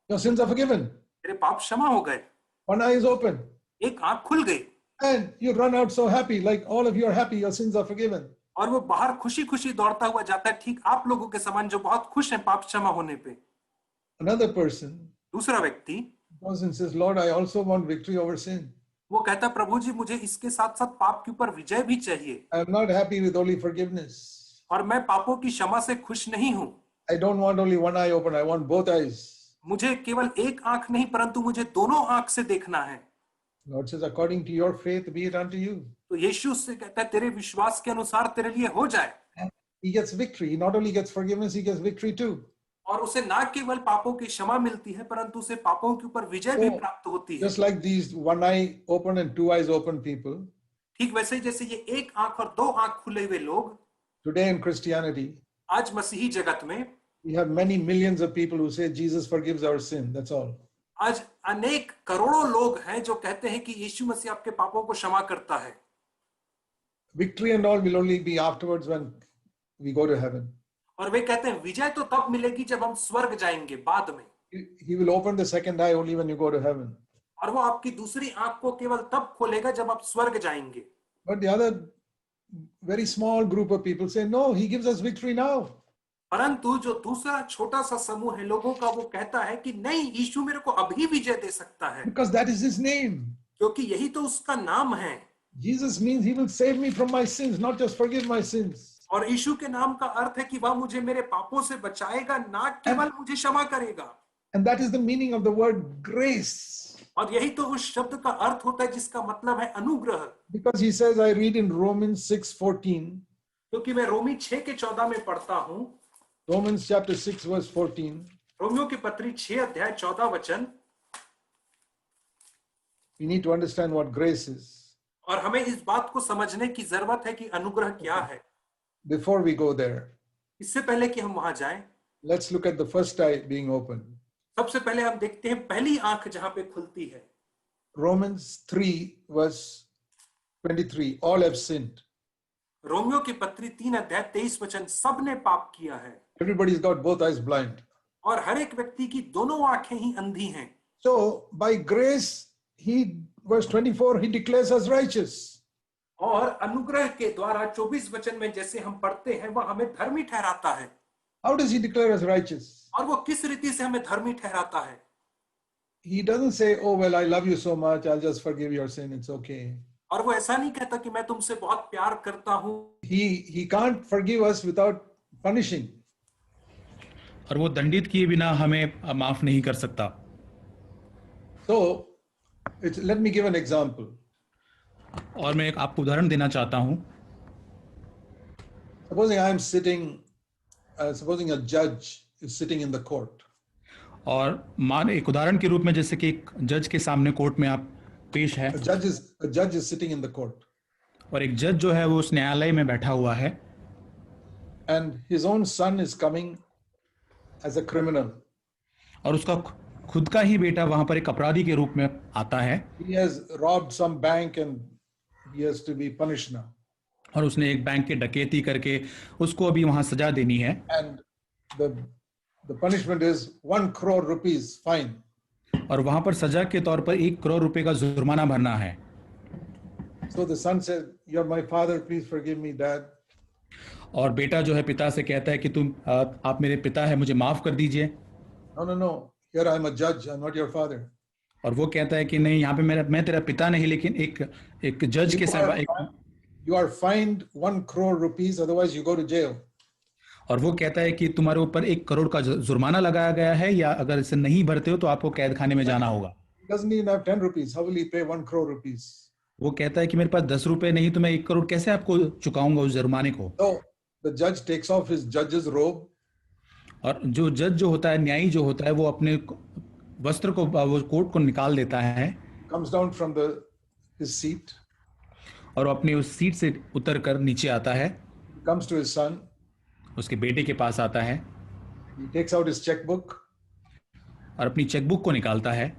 Your sins are forgiven. तेरे पाप क्षमा हो गए। One eye is open. एक आंख खुल गई And you run out so happy, like all of you are happy, your sins are forgiven. और वो बाहर खुशी खुशी दौड़ता हुआ जाता है, ठीक आप लोगों के समान जो बहुत खुश हैं पाप क्षमा होने पे। Another person दूसरा व्यक्ति goes and says, Lord, I also want victory over sin. वो कहता है प्रभु जी मुझे इसके साथ साथ पाप के ऊपर विजय भी चाहिए I am not happy with only forgiveness. और मैं पापों की क्षमा से खुश नहीं हूँ। I don't want only one eye open, I want both eyes. मुझे केवल एक आंख नहीं परंतु मुझे दोनों आंख से देखना है। Lord says, according to your faith, be it unto you. तो यीशु से कहता है तेरे विश्वास के अनुसार तेरे लिए हो जाए। He gets victory. He not only gets forgiveness, he gets victory too. और उसे ना केवल पापों की क्षमा मिलती है परंतु उसे पापों के ऊपर विजय भी प्राप्त होती है। Just like these one eye open and two eyes open people, ठीक वैसे ही जैसे ये एक आंख और दो आंख खुले हुए लोग today in Christianity, आज मसीही जगत में we have many millions of people who say Jesus forgives our sin. That's all. आज अनेक करोड़ों लोग हैं जो कहते हैं कि यीशु मसीह आपके पापों को क्षमा करता है। Victory and all will only be afterwards when we go to heaven. और वे कहते हैं विजय तो तब मिलेगी जब हम स्वर्ग जाएंगे बाद में। He will open the second eye only when you go to heaven. और वो आपकी दूसरी आंख को केवल तब खोलेगा जब आप स्वर्ग जाएंगे। But the other very small group of people say, no, he gives us victory now. परंतु जो दूसरा छोटा सा समूह है लोगों का वो कहता है कि नहीं यीशु मेरे को अभी विजय दे सकता है Because that is his name. क्योंकि यही तो उसका नाम है। Jesus means he will save me from my sins, not just forgive my sins. और यीशु के नाम का अर्थ है कि वह मुझे मेरे पापों से बचाएगा, ना केवल मुझे क्षमा करेगा। And that is the meaning of the word grace. और यही तो उस शब्द का अर्थ होता है जिसका मतलब है अनुग्रह। Because he says, I read in Romans 6:14. क्योंकि मैं रोमी 6:14 में पढ़ता हूँ। Romans chapter 6 verse 14. रोमियों की पत्री 6:14। We need to understand what grace is. और हमें इस बात को समझने की जरूरत है कि अनुग्रह क्या है। Before we go there, इससे पहले कि हम वहां जाएं, let's look at the first eye being open. सबसे पहले हम देखते हैं पहली आंख जहां पे खुलती है। Romans 3 verse 23. All have sinned. Romeo की पत्री 3:23 सबने पाप किया है। Everybody's got both eyes blind. और हर एक व्यक्ति की दोनों आंखें ही अंधी हैं। So by grace, verse 24, he declares us righteous. और अनुग्रह के द्वारा 24 में जैसे हम पढ़ते हैं वह हमें धर्मी ठहराता है। How does he declare us righteous? और वो किस रीति से हमें धर्मी ठहराता है? He doesn't say, oh, well, I love you so much, I'll just forgive your sin, it's okay. और वो ऐसा नहीं कहता कि मैं तुमसे बहुत प्यार करता हूँ। He can't forgive us without punishing. और वो दंडित किए बिना हमें माफ नहीं कर सकता। So, let me give an example. और मैं एक आपको उदाहरण देना चाहता हूँ। Supposing I am sitting, supposing a judge is sitting in the court. और मान एक उदाहरण के रूप में जैसे कि एक जज के सामने कोर्ट में आप पेश है। A judge is sitting in the court. और एक जज जो है वो उस न्यायालय में बैठा हुआ है। And his own son is coming as a criminal. और उसका खुद का ही बेटा वहां पर एक अपराधी के रूप में आता है। He has robbed some bank and he has to be punished now. और उसने एक बैंक के डकैती करके उसको अभी वहां सजा देनी है। And the punishment is 1 crore rupees fine. और वहां पर सजा के तौर पर 1 करोड़ रुपए का जुर्माना भरना है। So the son said, "You're my father, please forgive me, Dad." और बेटा जो है पिता से कहता है कि आप मेरे पिता है, मुझे माफ कर दीजिए। No. Here I am a judge, I'm not your father. और वो कहता है कि नहीं, यहाँ पे मैं तेरा पिता नहीं लेकिन एक जज के साथ You are fined 1 crore rupees, otherwise you go to jail. और वो कहता है कि तुम्हारे ऊपर 1 करोड़ का जुर्माना लगाया गया है, या अगर इसे नहीं भरते हो तो आपको कैद खाने में जाना होगा। He doesn't even have 10 rupees. How will he pay 1 crore rupees? वो कहता है कि मेरे पास 10 रुपए नहीं, तो मैं 1 करोड़ कैसे आपको चुकाऊंगा उस जुर्माने को। So the judge takes off his judge's robe, और जो जज जो होता है, न्यायी जो होता है, वो अपने वस्त्र को, वो कोट को निकाल देता है, comes down from his seat, और वो अपनी उस सीट से उतर कर नीचे आता है, comes to his son, उसके बेटे के पास आता है, he takes out his checkbook, और अपनी चेकबुक को निकालता है,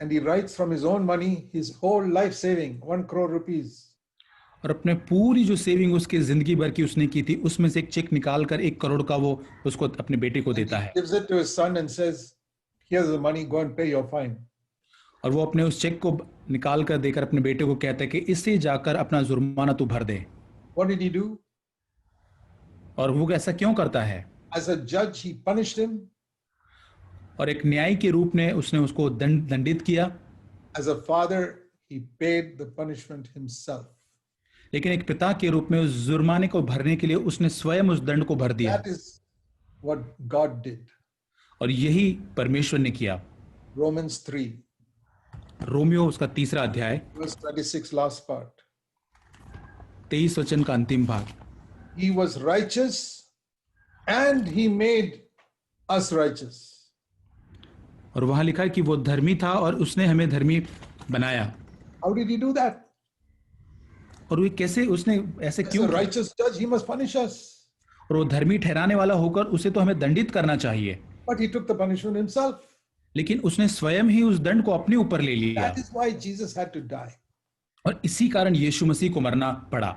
and he writes from his own money his whole life saving, 1 crore rupees. और अपने पूरी जो सेविंग उसकी जिंदगी भर की उसने की थी, उसमें से एक चेक निकाल कर 1 करोड़ का वो उसको अपने बेटे को देता है। Gives it to his son and says, here's the money, go and pay your fine. और वो अपने उस चेक को निकाल कर देकर अपने बेटे को कहता है कि इससे जाकर अपना जुर्माना तू भर दे। What did he do? और वो ऐसा क्यों करता है? As a judge, he punished him. और एक न्याय के रूप में उसने उसको दंडित किया। As a father, he paid the punishment himself. लेकिन एक पिता के रूप में उस जुर्माने को भरने के लिए उसने स्वयं उस दंड को भर दिया। That is what God did. और यही परमेश्वर ने किया। Romans 3, रोमियो उसका 3रा अध्याय, verse 26, last part. 23 वचन का अंतिम भाग। He was righteous and he made us righteous. और वहां लिखा है कि वो धर्मी था और उसने हमें धर्मी बनाया। How did he do that? और वो कैसे, उसने ऐसे As क्यों? a righteous judge, he must punish us. और वो धर्मी ठहराने वाला होकर उसे तो हमें दंडित करना चाहिए, But he took the punishment himself. लेकिन उसने स्वयं ही उस दंड को अपने ऊपर ले लिया। That is why Jesus had to die. और इसी कारण यीशु मसीह को मरना पड़ा।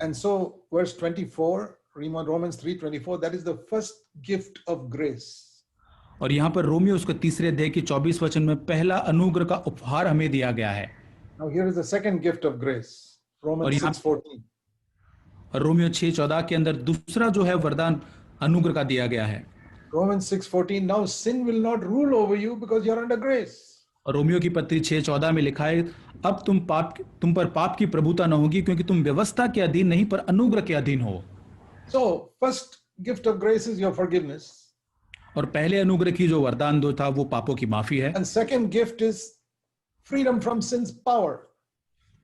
And so, verse 24, Romans 3:24, that is the first gift of grace. और यहाँ पर रोमियो उसके 3रे अध्याय के 24 वचन में पहला अनुग्रह का उपहार हमें दिया गया है। Now here is the second gift of grace. Romans 6:14. और रोमियो 6:14 के अंदर दूसरा जो है वरदान अनुग्रह का दिया गया है। Romans 6:14, now sin will not rule over you because you are under grace. और रोमियो की पत्री 6:14 में लिखा है, अब तुम पर पाप की प्रभुता न होगी, क्योंकि तुम व्यवस्था के अधीन नहीं पर अनुग्रह के अधीन हो। So, first gift of grace is your forgiveness. और पहले अनुग्रह की जो वरदान दो था वो पापों की माफी है। And second gift is freedom from sin's power.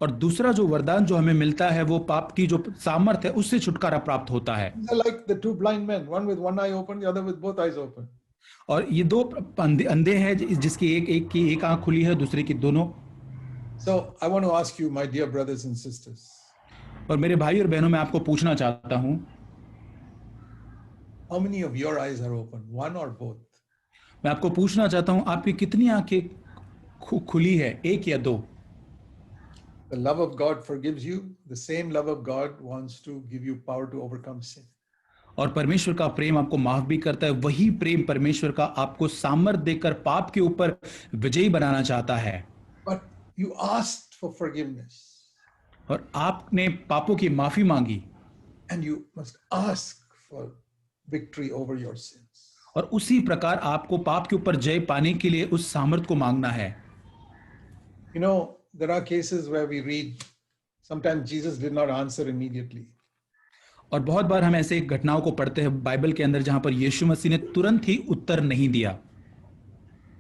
और दूसरा जो वरदान जो हमें मिलता है वो पाप की जो सामर्थ्य है उससे छुटकारा प्राप्त होता है। They're like the two blind men, one with one eye open, the other with both eyes open. और ये दो अंधे हैं जिसकी एक की एक आंख खुली है, दूसरे की दोनों। So I want to ask you, my dear brothers and sisters, और मेरे भाई और बहनों, मैं आपको पूछना चाहता हूं, how many of your eyes are open, one or both? मैं आपको पूछना चाहता हूं, आपकी कितनी आंखें खुली है, एक या दो? The love of God forgives you. The same love of God wants to give you power to overcome sin. और परमेश्वर का प्रेम आपको माफ भी करता है, वही प्रेम परमेश्वर का आपको सामर्थ्य देकर पाप के ऊपर विजयी बनाना चाहता है। But you asked for forgiveness. और आपने पापों की माफी मांगी। And you must ask for victory over your sins. और उसी प्रकार आपको पाप के ऊपर जय पाने के लिए उस सामर्थ्य को मांगना है। You know, there are cases where we read, sometimes Jesus did not answer immediately. और बहुत बार हम ऐसे घटनाओं को पढ़ते हैं बाइबल के अंदर जहां पर यीशु मसीह ने तुरंत ही उत्तर नहीं दिया।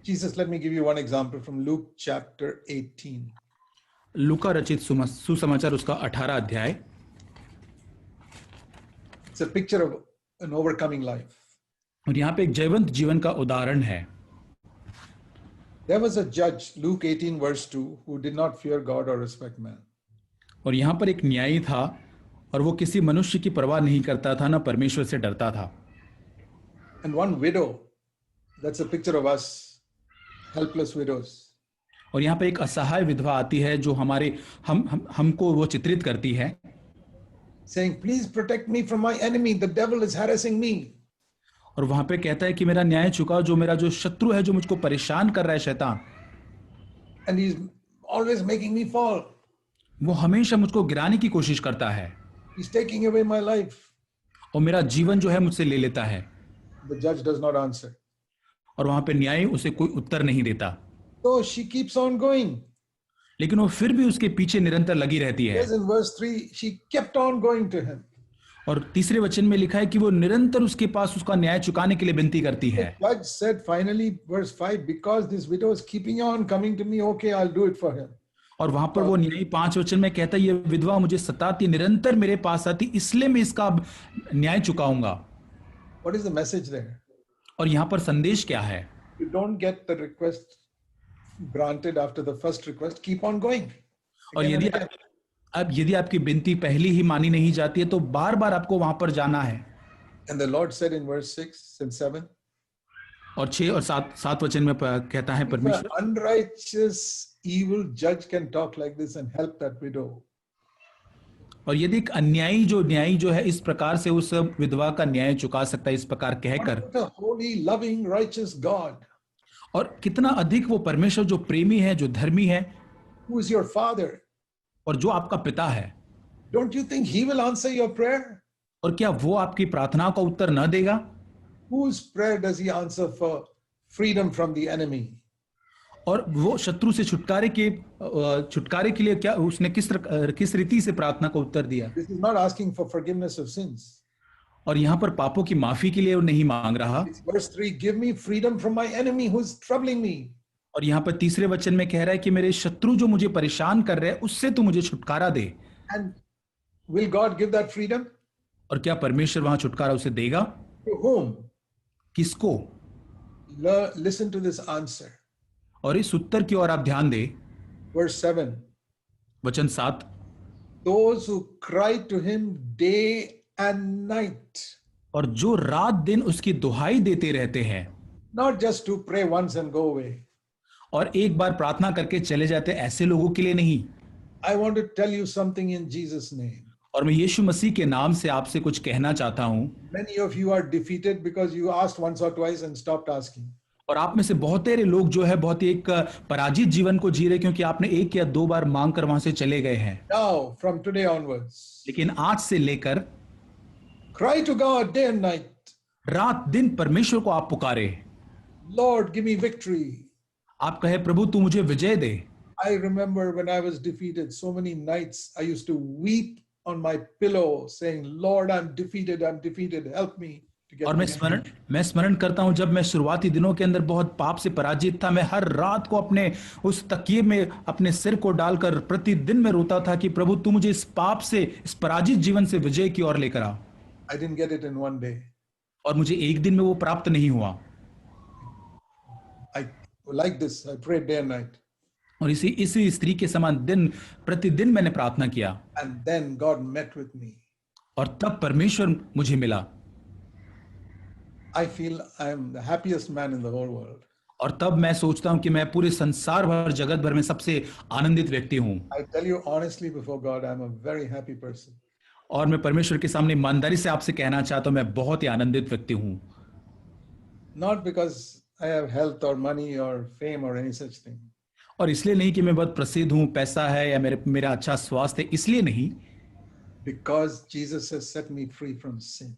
Jesus, let me give you one example from Luke chapter 18. लूका रचित सुसमाचार उसका 18 अध्याय। It's a picture of an overcoming life. और यहाँ पे एक जयवंत जीवन का उदाहरण है। There was a judge, Luke 18 verse 2, who did not fear God or respect man. और यहाँ पर एक न्यायी था और वो किसी मनुष्य की परवाह नहीं करता था, ना परमेश्वर से डरता था। And one widow, that's a picture of us, helpless widows. और यहाँ पे एक असहाय विधवा आती है जो हमको वो चित्रित करती है, saying, please protect me from my enemy, the devil is harassing me. और वहां पे कहता है कि मेरा न्याय चुकाओ, जो मेरा जो शत्रु है, जो मुझको परेशान कर रहा है, शैतान। And he's always making me fall. वो हमेशा मुझको गिराने की कोशिश करता है। He's taking away my life. और मेरा जीवन जो है मुझसे ले लेता है। The judge does not answer. और वहां पे न्याय उसे कोई उत्तर नहीं देता। So she keeps on going. लेकिन वो फिर भी उसके पीछे निरंतर लगी रहती है। Yes, in verse 3, she kept on going to him. और तीसरे वचन में लिखा है कि वो निरंतर उसके पास उसका न्याय चुकाने के लिए विनती करती The है। judge said finally, verse 5, because this widow is keeping on coming to me, okay, I'll do it for her. और वहां पर वो न्यायी 5 वचन में कहता है, ये विधवा मुझे सताती, निरंतर मेरे पास आती, इसलिए मैं इसका अब न्याय चुकाऊंगा। What is the message there? और यहाँ पर संदेश क्या है? You don't get the request granted after the first request, keep on going. और Again and यदि again. अब यदि आपकी विनती पहली ही मानी नहीं जाती है तो बार बार आपको वहां पर जाना है। And the Lord said in verse 6 and 7, और 6 और 7 वचन में कहता है if an परमेश्वर, unrighteous, evil judge can talk like this and help that widow, और यदि एक अन्यायी जो न्यायी जो है इस प्रकार से उस विधवा का न्याय चुका सकता है, इस प्रकार कहकर, what a holy, loving, righteous God, और कितना अधिक वो परमेश्वर जो प्रेमी है, जो धर्मी है, who is your father, और जो आपका पिता है, don't you think he will answer your prayer? और क्या वो आपकी प्रार्थना का उत्तर न देगा? Whose prayer does he answer for freedom from the enemy? और वो शत्रु से छुटकारे के लिए क्या उसने किस रीति से प्रार्थना का उत्तर दिया? This is not asking for forgiveness of sins. और यहाँ पर पापों की माफी के लिए वो नहीं मांग रहा। It's verse 3, give me freedom from my enemy who's troubling me. और यहाँ पर तीसरे वचन में कह रहा है कि मेरे शत्रु जो मुझे परेशान कर रहे हैं उससे तू मुझे छुटकारा दे। And will God give that freedom? और क्या परमेश्वर वहां छुटकारा उसे देगा? To whom? किसको? Listen to this answer. और इस उत्तर की ओर आप ध्यान दे। Verse 7, वचन 7, those who cry to him day and night, और जो रात दिन उसकी दुहाई देते रहते हैं, not just to pray once and go away. और एक बार प्रार्थना करके चले जाते, ऐसे लोगों के लिए नहीं। I want to tell you something in Jesus' name. और मैं यीशु मसीह के नाम से आपसे कुछ कहना चाहता हूं। Many of you are defeated because you asked once or twice and stopped asking. और आप में से बहुत सारे लोग जो है बहुत ही एक पराजित जीवन को जी रहे, क्योंकि आपने एक या दो बार मांग कर वहां से चले गए हैं। Now, from today onwards, लेकिन आज से लेकर cry to God day and night. रात दिन परमेश्वर को आप पुकारे। Lord, give me victory. आप कहे, प्रभु तू मुझे विजय दे। I remember when I was defeated, so many nights I used to weep on my pillow saying, Lord, I'm defeated, help me to get और victory. मैं स्मरण करता हूं, जब मैं शुरुआती दिनों के अंदर बहुत पाप से पराजित था, मैं हर रात को अपने उस तकिए में अपने सिर को डालकर प्रतिदिन मैं रोता था कि प्रभु तू मुझे इस पाप से, इस पराजित जीवन से विजय की ओर लेकर आ। I didn't get it in one day. और मुझे एक दिन में वो प्राप्त नहीं हुआ। I like this, I prayed day and night. और इसी स्त्री के समान दिन प्रतिदिन मैंने प्रार्थना किया। And then God met with me. और तब परमेश्वर मुझे मिला। I feel I am the happiest man in the whole world. और तब मैं सोचता हूं कि मैं पूरे संसार भर, जगत भर में सबसे आनंदित व्यक्ति हूं। I tell you honestly before God, I'm a very happy person. और मैं परमेश्वर के सामने ईमानदारी से आपसे कहना चाहता हूं, मैं बहुत ही आनंदित व्यक्ति हूं। Not because I have health or money or fame or any such thing. और इसलिए नहीं कि मैं बहुत प्रसिद्ध हूं, पैसा है या मेरा अच्छा स्वास्थ्य है, इसलिए नहीं। Because Jesus has set me free from sin.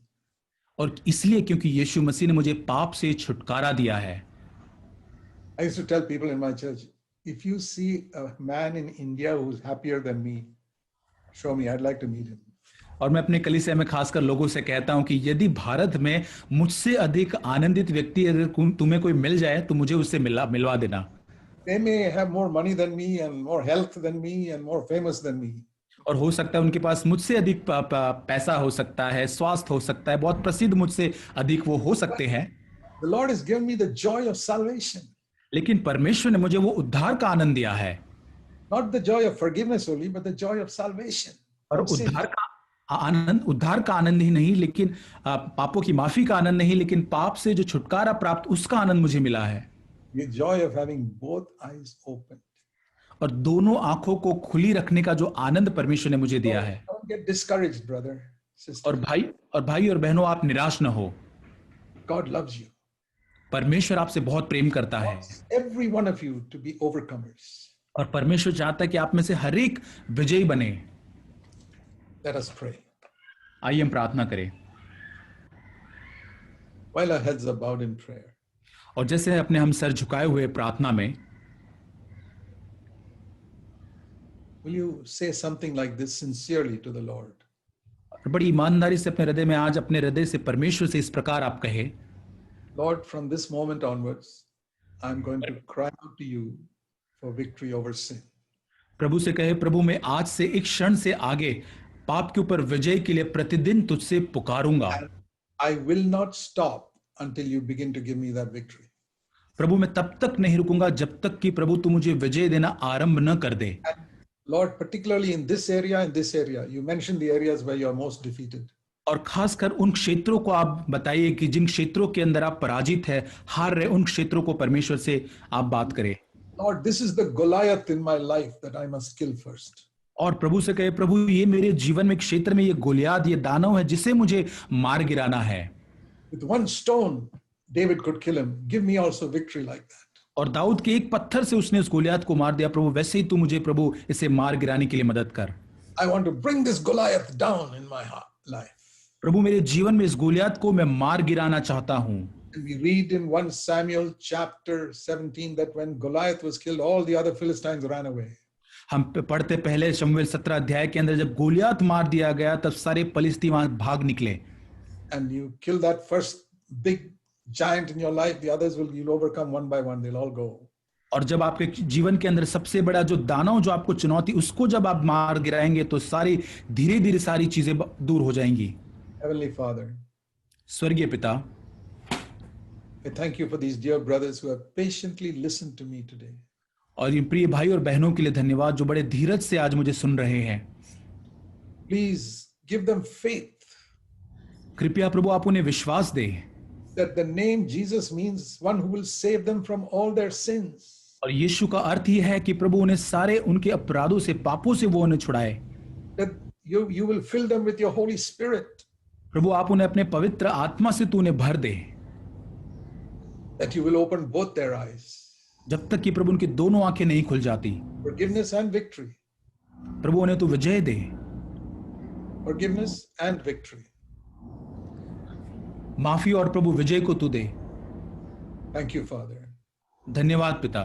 और इसलिए क्योंकि यीशु मसीह ने मुझे पाप से छुटकारा दिया है। I used to tell people in my church, if you see a man in India who's happier than me, show me, I'd like to meet him. और मैं अपने कलीसिया में खासकर लोगों से कहता हूं कि यदि भारत में मुझसे अधिक आनंदित व्यक्ति अगर तुम्हें कोई मिल जाए तो मुझे उससे मिलवा देना। They may have more money than me and more health than me and more famous than me. और हो सकता है उनके पास मुझसे अधिक पैसा हो सकता है, स्वास्थ्य हो सकता है, बहुत प्रसिद्ध मुझसे अधिक वो हो सकते हैं। The Lord has given me the joy of salvation. लेकिन परमेश्वर ने मुझे वो उद्धार का आनंद दिया है। Not the joy of forgiveness only, but the joy of salvation. और उद्धार का आनंद ही नहीं, लेकिन पापों की माफी का आनंद नहीं, लेकिन पाप से जो छुटकारा प्राप्त उसका आनंद मुझे मिला है। The joy of having both eyes open. और दोनों आंखों को खुली रखने का जो आनंद परमेश्वर ने मुझे दिया है। Don't get discouraged, brother, sister. और भाई और बहनों, आप निराश न हो। God loves you. परमेश्वर आपसे बहुत प्रेम करता है। Every one of you to be overcomers. और परमेश्वर चाहता है कि आप में से हर एक विजयी बने। Let us pray. आइए हम प्रार्थना करें। While our heads are bowed in prayer, और जैसे अपने हम सर झुकाए हुए प्रार्थना में, will you say something like this sincerely to the Lord? और बड़ी ईमानदारी से अपने हृदय में आज अपने हृदय से परमेश्वर से इस प्रकार आप कहे, Lord, from this moment onwards, I'm going to cry out to you for victory over sin. प्रभु से कहे, प्रभु मैं आज से एक क्षण से आगे पाप के ऊपर विजय के लिए प्रतिदिन तुझसे पुकारूंगा। I will not stop until you begin to give me that victory. प्रभु मैं तब तक नहीं रुकूंगा जब तक कि प्रभु तू मुझे विजय देना आरंभ न कर दे। Lord, particularly in this area, you mentioned the areas where you are most defeated. और खासकर उन क्षेत्रों को आप बताइए कि जिन क्षेत्रों के अंदर आप पराजित है, हार रहे, उन क्षेत्रों को परमेश्वर से आप बात करें। Lord, this is the Goliath in my life that I must kill first. और प्रभु से कहे, प्रभु ये मेरे जीवन में क्षेत्र में ये गोलियात, ये दानव है जिसे मुझे मार गिराना है। With one stone, David could kill him. Give me also victory like that. और दाऊद के एक पत्थर से उसने उस गोलियात को मार दिया। प्रभु वैसे ही तू मुझे प्रभु इसे मार गिराने के लिए मदद कर। I want to bring this Goliath down in my life. प्रभु मेरे जीवन में इस गोलियात को मैं मार गिराना चाहता हूँ। And we read in 1 Samuel chapter 17 that when Goliath was killed, all the other Philistines ran away. हम पढ़ते पहले शमूएल 17 अध्याय के अंदर जब गोलियात मार दिया गया तब सारे फलिस्ती वहां भाग निकले। And you kill that first big giant in your life, the others you'll overcome one by one. They'll all go. और जब आपके जीवन के अंदर सबसे बड़ा जो दानव जो आपको चुनौती, उसको जब आप मार गिराएंगे तो सारी धीरे धीरे सारी चीजें दूर हो जाएंगी। Heavenly Father, स्वर्गीय पिता, I thank you for these dear brothers who have patiently listened to me today. और इन प्रिय भाई और बहनों के लिए धन्यवाद जो बड़े धीरज से आज मुझे सुन रहे हैं। Please give them faith कृपया प्रभु आप उन्हें विश्वास दे that the name Jesus means one who will save them from all their sins. और यीशु का अर्थ यह है कि प्रभु उन्हें सारे उनके अपराधों से, पापों से वो उन्हें छुड़ाए। That you will fill them with your Holy Spirit. प्रभु आप उन्हें अपने पवित्र आत्मा से तू उन्हें भर दे। That you will open both their eyes. जब तक कि प्रभु उनकी दोनों आंखें नहीं खुल जाती। Forgiveness and victory. प्रभु उन्हें तू विजय दे। Forgiveness and victory. माफी और प्रभु विजय को तू दे। Thank you, Father. धन्यवाद पिता।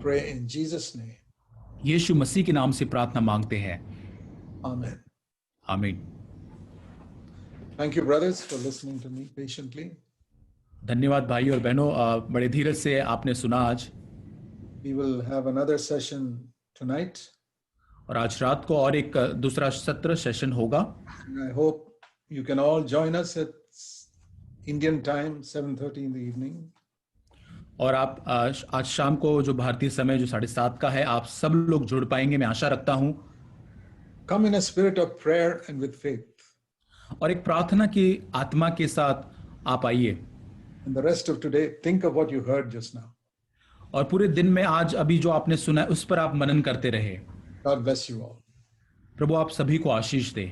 Pray in Jesus' name. यीशु मसीह के नाम से प्रार्थना मांगते हैं। Amen. आमीन। Thank you, brothers, for listening to me patiently. धन्यवाद भाई और बहनों, बड़े धीरज से आपने सुना आज। We will have another session tonight. और आज रात को और एक दूसरा सत्र सेशन होगा। And I hope you can all join us at Indian time, 7:30 in the evening. और आप आज शाम को जो भारतीय समय जो 7:30 का है, आप सब लोग जुड़ पाएंगे, मैं आशा रखता हूँ। Come in a spirit of prayer and with faith. और एक प्रार्थना की आत्मा के साथ आप आइए। And the rest of today, think of what you heard just now. और पूरे दिन में आज अभी जो आपने सुना है उस पर आप मनन करते रहे। God bless you all. प्रभु आप सभी को आशीष दे।